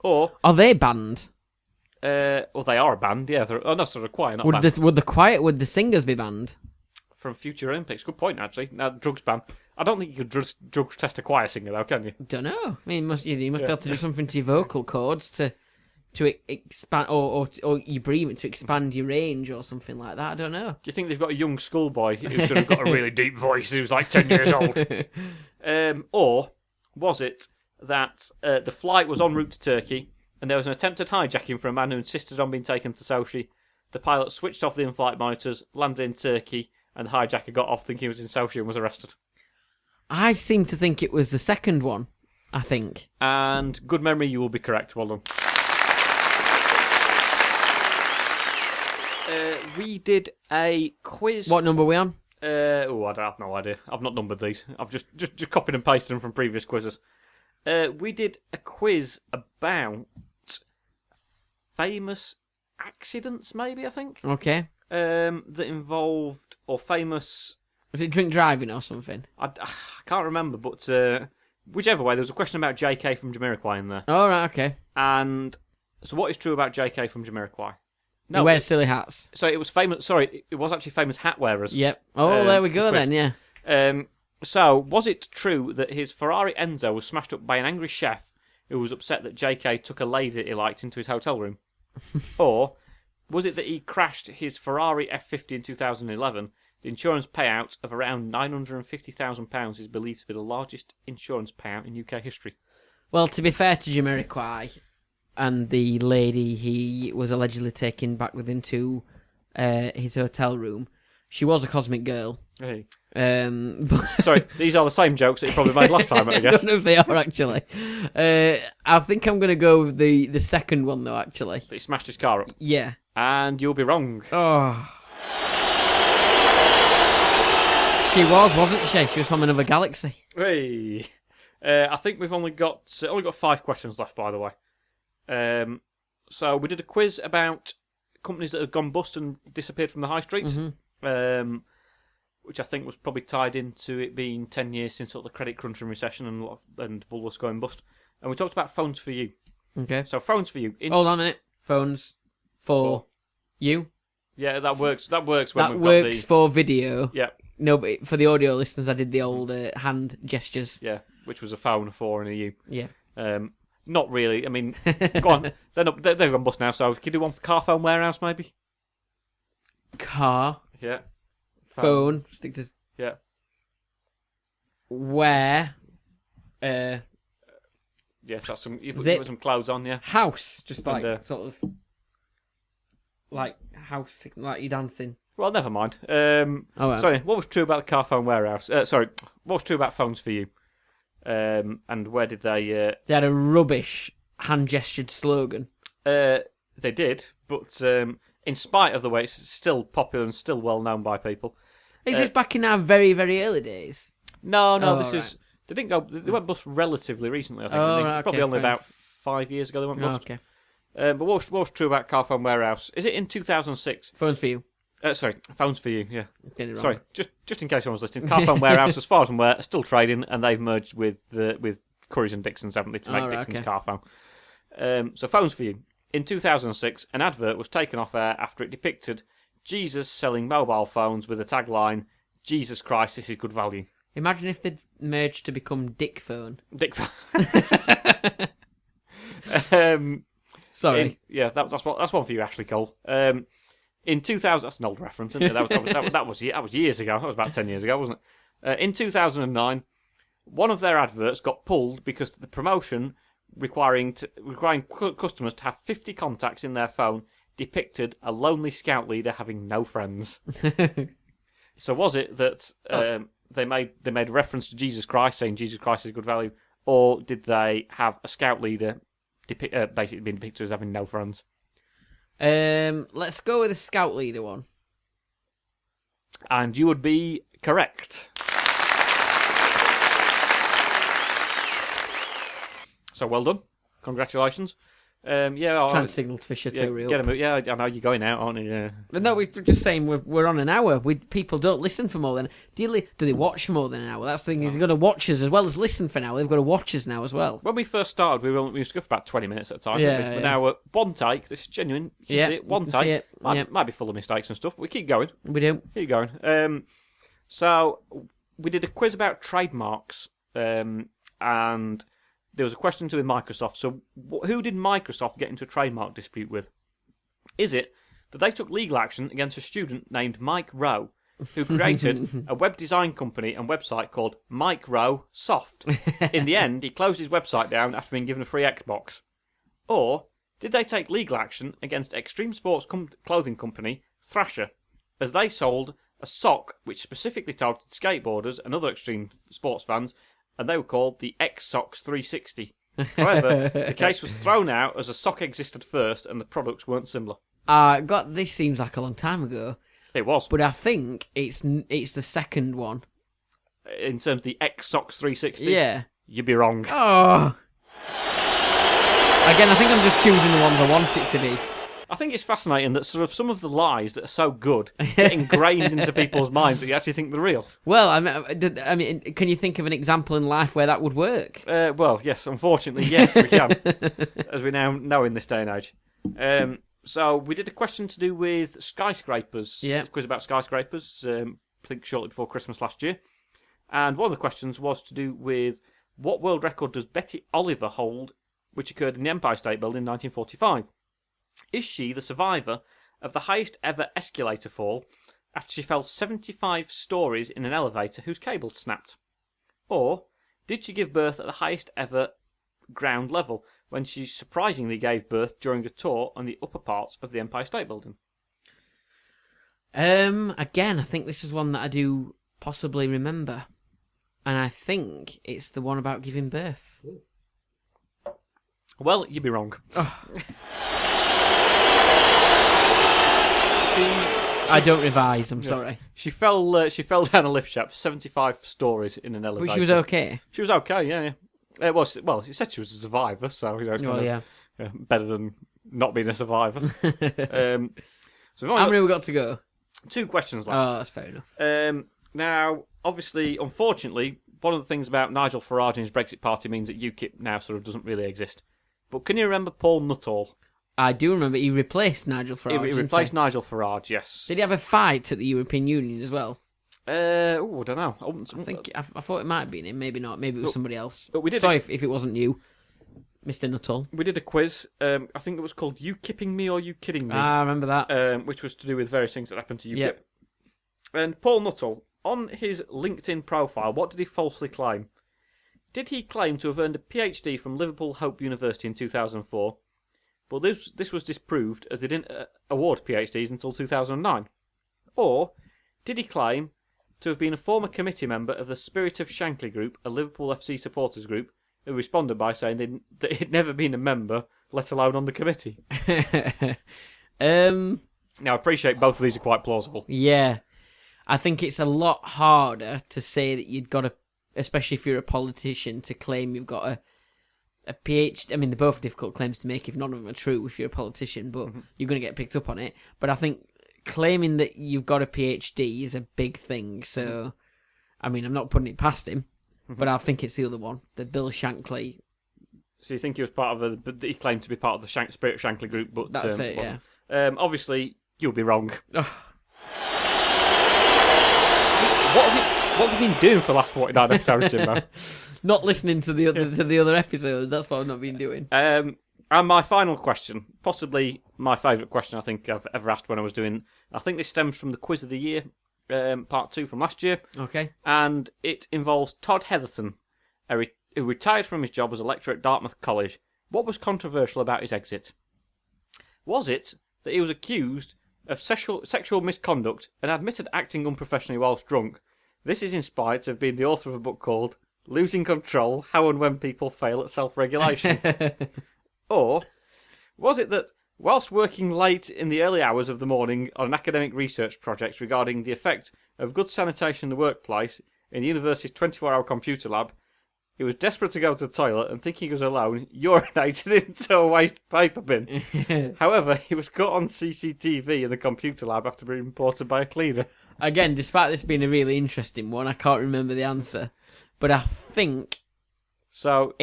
Or... Are they banned? Well, they are a band, yeah. They're a choir, not a band. Would the singers be banned? From future Olympics. Good point, actually. Now, drugs ban. I don't think you could drugs test a choir singer, though, can you? Don't know. I mean, you must be able to do something to your vocal cords to expand, or your breathing to expand your range or something like that. I don't know. Do you think they've got a young schoolboy who's sort of got a really deep voice who's like 10 years old? Or was it that the flight was en route to Turkey and there was an attempted hijacking for a man who insisted on being taken to Sochi? The pilot switched off the in-flight monitors, landed in Turkey, and the hijacker got off thinking he was in Sochi and was arrested. I seem to think it was the second one, I think. And good memory, you will be correct. Well done. We did a quiz. What number are we on? I have no idea. I've not numbered these. I've just copied and pasted them from previous quizzes. We did a quiz about famous accidents, maybe, I think. Okay. That involved, or famous... Was it drink driving or something? I can't remember, but whichever way, there was a question about JK from Jamiroquai in there. Oh, right, okay. And so what is true about JK from Jamiroquai? No, he wears silly hats. So it was famous. Sorry, it was actually famous hat wearers. Yep. Oh, there we go then. Yeah. So was it true that his Ferrari Enzo was smashed up by an angry chef who was upset that JK took a lady he liked into his hotel room, or was it that he crashed his Ferrari F50 in 2011? The insurance payout of around £950,000 is believed to be the largest insurance payout in UK history. Well, to be fair to Jamiroquai and the lady he was allegedly taking back with him to his hotel room, she was a cosmic girl. Hey. But Sorry, these are the same jokes that he probably made last time, I guess. I don't know if they are, actually. I think I'm going to go with the second one, though, actually. But he smashed his car up. Yeah. And you'll be wrong. Oh. She wasn't she? She was from another galaxy. Hey. I think we've only got 5 questions left, by the way. So we did a quiz about companies that have gone bust and disappeared from the high streets, which I think was probably tied into it being 10 years since sort of the credit crunch and recession and Bulwark's going bust. And we talked about phones for you. Okay. So phones for you. Hold on a minute. Phones for you. Yeah, that works. That works when That we've works got the... for video. Yeah. No, but for the audio listeners, I did the old hand gestures. Yeah, which was a phone, a 4 and a U. Yeah. Not really. I mean, go on. They've gone bust now, so can you do one for car phone warehouse, maybe? Car. Yeah. Phone. Stick to... Yeah. Where. Yes, that's some... You Zip. put some clouds on, yeah. House. Just like, And, sort of... Like, house, like you're dancing. Well, never mind. Right. Sorry, what was true about the car phone warehouse? Sorry, what was true about phones for you? And where did they... They had a rubbish hand-gestured slogan. They did, but in spite of the way it's still popular and still well-known by people. Is this back in our very, very early days? No, Oh, this is... They didn't go... They went bust relatively recently, I think. Oh, It's right, probably okay, only fair about 5 years ago they went Oh, bust. okay. But what was true about car phone warehouse? Is it in 2006? Phones for you. Sorry, phones for you, yeah. Getting it wrong. Sorry, just in case someone's listening, car phone warehouse, as far as I'm aware, are still trading, and they've merged with Currys and Dixons, haven't they, to make Dixon's car phone. So phones for you. In 2006, an advert was taken off air after it depicted Jesus selling mobile phones with the tagline, "Jesus Christ, this is good value." Imagine if they'd merged to become Dick Phone. Dick phone. Sorry. That's one for you, Ashley Cole. In 2000, that's an old reference, isn't it? That was years ago. That was about 10 years ago, wasn't it? In 2009, one of their adverts got pulled because the promotion requiring customers to have 50 contacts in their phone depicted a lonely scout leader having no friends. So was it that they made reference to Jesus Christ, saying Jesus Christ is good value, or did they have a scout leader basically being depicted as having no friends? Let's go with the scout leader one. And you would be correct. So well done. Congratulations. Just trying to signal to Fisher to hurry up. Get him. Yeah, I know you're going out, aren't you? Yeah. No, we're just saying we're on an hour. People don't listen for more than... Do they watch for more than an hour? That's the thing. You've got to watch us as well as listen for an hour. They've got to watch us now as well. When we first started, we used to go for about 20 minutes at a time. Yeah, But now, one take. This is genuine. You can see it. One take. Might be full of mistakes and stuff, but we keep going. We do. Keep going. So, we did a quiz about trademarks, and there was a question to with Microsoft. So, who did Microsoft get into a trademark dispute with? Is it that they took legal action against a student named Mike Rowe, who created a web design company and website called Mike Rowe Soft? In the end, he closed his website down after being given a free Xbox. Or did they take legal action against extreme sports clothing company Thrasher, as they sold a sock which specifically targeted skateboarders and other extreme sports fans, and they were called the X-Sox 360. However, the case was thrown out as a sock existed first and the products weren't similar. God, this seems like a long time ago. It was. But I think it's the second one. In terms of the X-Sox 360? Yeah. You'd be wrong. Oh. Again, I think I'm just choosing the ones I want it to be. I think it's fascinating that sort of some of the lies that are so good get ingrained into people's minds that you actually think they're real. Well, I mean, can you think of an example in life where that would work? Well, yes, unfortunately, yes, we can, as we now know in this day and age. So we did a question to do with skyscrapers. Yeah. A quiz about skyscrapers, I think shortly before Christmas last year. And one of the questions was to do with what world record does Betty Oliver hold, which occurred in the Empire State Building in 1945? Is she the survivor of the highest ever escalator fall after she fell 75 stories in an elevator whose cable snapped? Or did she give birth at the highest ever ground level when she surprisingly gave birth during a tour on the upper parts of the Empire State Building? Again, I think this is one that I do possibly remember. And I think it's the one about giving birth. Well, you'd be wrong. Oh. I don't revise. I'm sorry. She fell down a lift shaft, 75 stories in an elevator. But she was okay. She was okay. Yeah. It was. Well, she said she was a survivor, so it's better than not being a survivor. So how many we got to go? 2 questions left. Oh, that's fair enough. Now, obviously, unfortunately, one of the things about Nigel Farage and his Brexit Party means that UKIP now sort of doesn't really exist. But can you remember Paul Nuttall? I do remember he replaced Nigel Farage. He replaced Nigel Farage, yes. Did he have a fight at the European Union as well? I don't know. I thought it might have been him, maybe not. Maybe it was somebody else. But we did. Sorry if it wasn't you, Mr. Nuttall. We did a quiz. I think it was called "You Kipping Me or You Kidding Me?" I remember that. Which was to do with various things that happened to UKIP. Yep. And Paul Nuttall, on his LinkedIn profile, what did he falsely claim? Did he claim to have earned a PhD from Liverpool Hope University in 2004? But this was disproved as they didn't award PhDs until 2009. Or did he claim to have been a former committee member of the Spirit of Shankly group, a Liverpool FC supporters group, who responded by saying that he'd never been a member, let alone on the committee? Now, I appreciate both of these are quite plausible. Yeah. I think it's a lot harder to say that you've got a, especially if you're a politician, to claim you've got a PhD. I mean, they're both difficult claims to make if none of them are true if you're a politician, but you're going to get picked up on it. But I think claiming that you've got a PhD is a big thing. So, I mean, I'm not putting it past him, but I think it's the other one, the Bill Shankly. So you think he was part of he claimed to be part of the Spirit of Shankly group, but that's it, wasn't. Yeah. Obviously, you'll be wrong. What have you been doing for the last 49 episodes, Jimbo? Not listening to the other episodes. That's what I've not been doing. And my final question, possibly my favourite question I think I've ever asked when I was doing. I think this stems from the Quiz of the Year, part 2 from last year. Okay. And it involves Todd Heatherton, who retired from his job as a lecturer at Dartmouth College. What was controversial about his exit? Was it that he was accused of sexual misconduct and admitted acting unprofessionally whilst drunk? This is inspired to have been the author of a book called Losing Control, How and When People Fail at Self-Regulation. Or was it that whilst working late in the early hours of the morning on an academic research project regarding the effect of good sanitation in the workplace in the university's 24-hour computer lab, he was desperate to go to the toilet and, thinking he was alone, urinated into a waste paper bin. However, he was caught on CCTV in the computer lab after being reported by a cleaner. Again, despite this being a really interesting one, I can't remember the answer. But I think... So,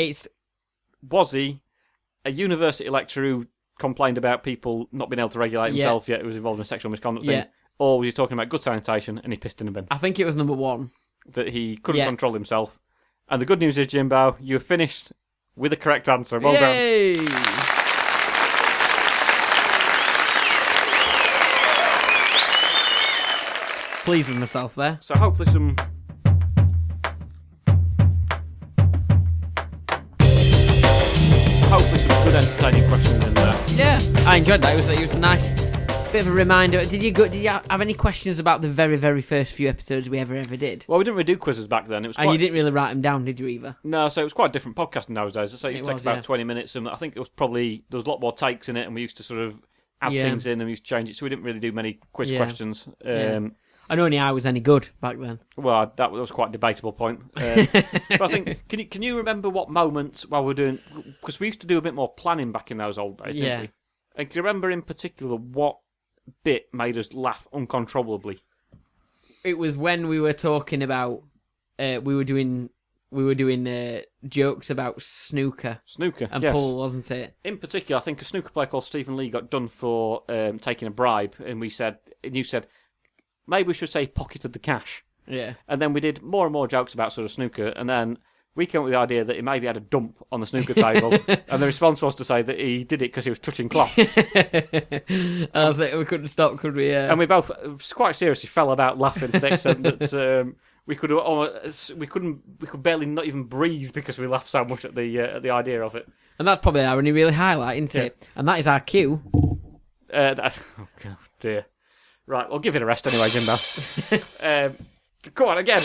was he a university lecturer who complained about people not being able to regulate himself yet, who was involved in a sexual misconduct thing? Or was he talking about good sanitation and he pissed in a bin? I think it was number 1. That he couldn't control himself. And the good news is, Jimbo, you have finished with the correct answer. Well Yay! done. Pleased with myself there. So hopefully some good entertaining questions in there. Yeah, I enjoyed that. It was a nice bit of a reminder. Did you have any questions about the very, very first few episodes we ever did? Well, we didn't really do quizzes back then. And you didn't really write them down, did you, either? No, so it was quite a different podcasting those days. So it used to take about 20 minutes, and I think there was a lot more takes in it, and we used to sort of add things in and we used to change it. So we didn't really do many quiz questions. I know only I was any good back then. Well, that was quite a debatable point. But I think, can you remember what moments while we're doing... Because we used to do a bit more planning back in those old days, didn't we? And can you remember in particular what bit made us laugh uncontrollably? It was when we were talking about... we were doing jokes about snooker. Snooker, and yes. pool, wasn't it? In particular, I think a snooker player called Stephen Lee got done for taking a bribe, and you said, maybe we should say pocketed the cash. Yeah. And then we did more and more jokes about sort of snooker, and then we came up with the idea that he maybe had a dump on the snooker table, and the response was to say that he did it because he was touching cloth. I think we couldn't stop, could we? And we both quite seriously fell about laughing to the extent that we could barely not even breathe because we laughed so much at the idea of it. And that's probably our only really highlight, isn't it? And that is our cue. Oh God, dear. Right, we'll give it a rest anyway, Jimbo. Come on, again.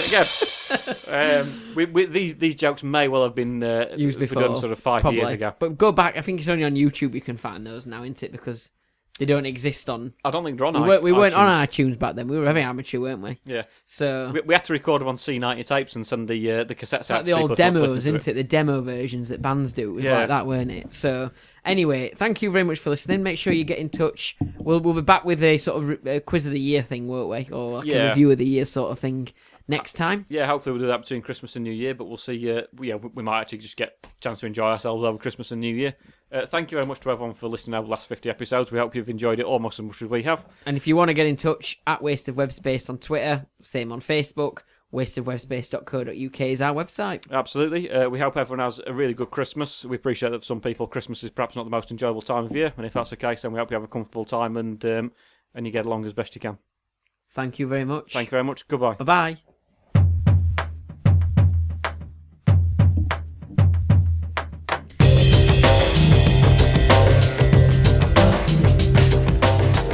These jokes may well have been used before, done sort of 5 years ago. But go back, I think it's only on YouTube you can find those now, isn't it? Because they don't exist on... I don't think they're on iTunes. We weren't on iTunes back then. We were very amateur, weren't we? Yeah. So we had to record them on C90 tapes and send the cassettes out like to the people old demos, isn't it? The demo versions that bands do. It was like that, weren't it? So anyway, thank you very much for listening. Make sure you get in touch. We'll be back with a sort of quiz of the year thing, won't we? Or like a review of the year sort of thing next time. Yeah, hopefully we'll do that between Christmas and New Year, but we'll see. We might actually just get a chance to enjoy ourselves over Christmas and New Year. Thank you very much to everyone for listening over the last 50 episodes. We hope you've enjoyed it almost as much as we have. And if you want to get in touch, at Waste of Web Space on Twitter, same on Facebook, wasteofwebspace.co.uk is our website. Absolutely. We hope everyone has a really good Christmas. We appreciate that for some people Christmas is perhaps not the most enjoyable time of year, and if that's the case, then we hope you have a comfortable time and you get along as best you can. Thank you very much. Thank you very much. Goodbye. Bye-bye.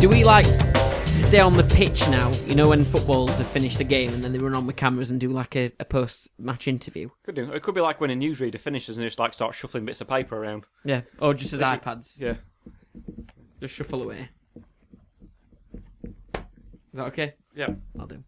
Do we stay on the pitch now? You know, when footballers have finished the game and then they run on with cameras and do like a post-match interview. Could do. It could be like when a newsreader finishes and just start shuffling bits of paper around. Yeah, or just as iPads. Yeah. Just shuffle away. Is that okay? Yeah. I'll do.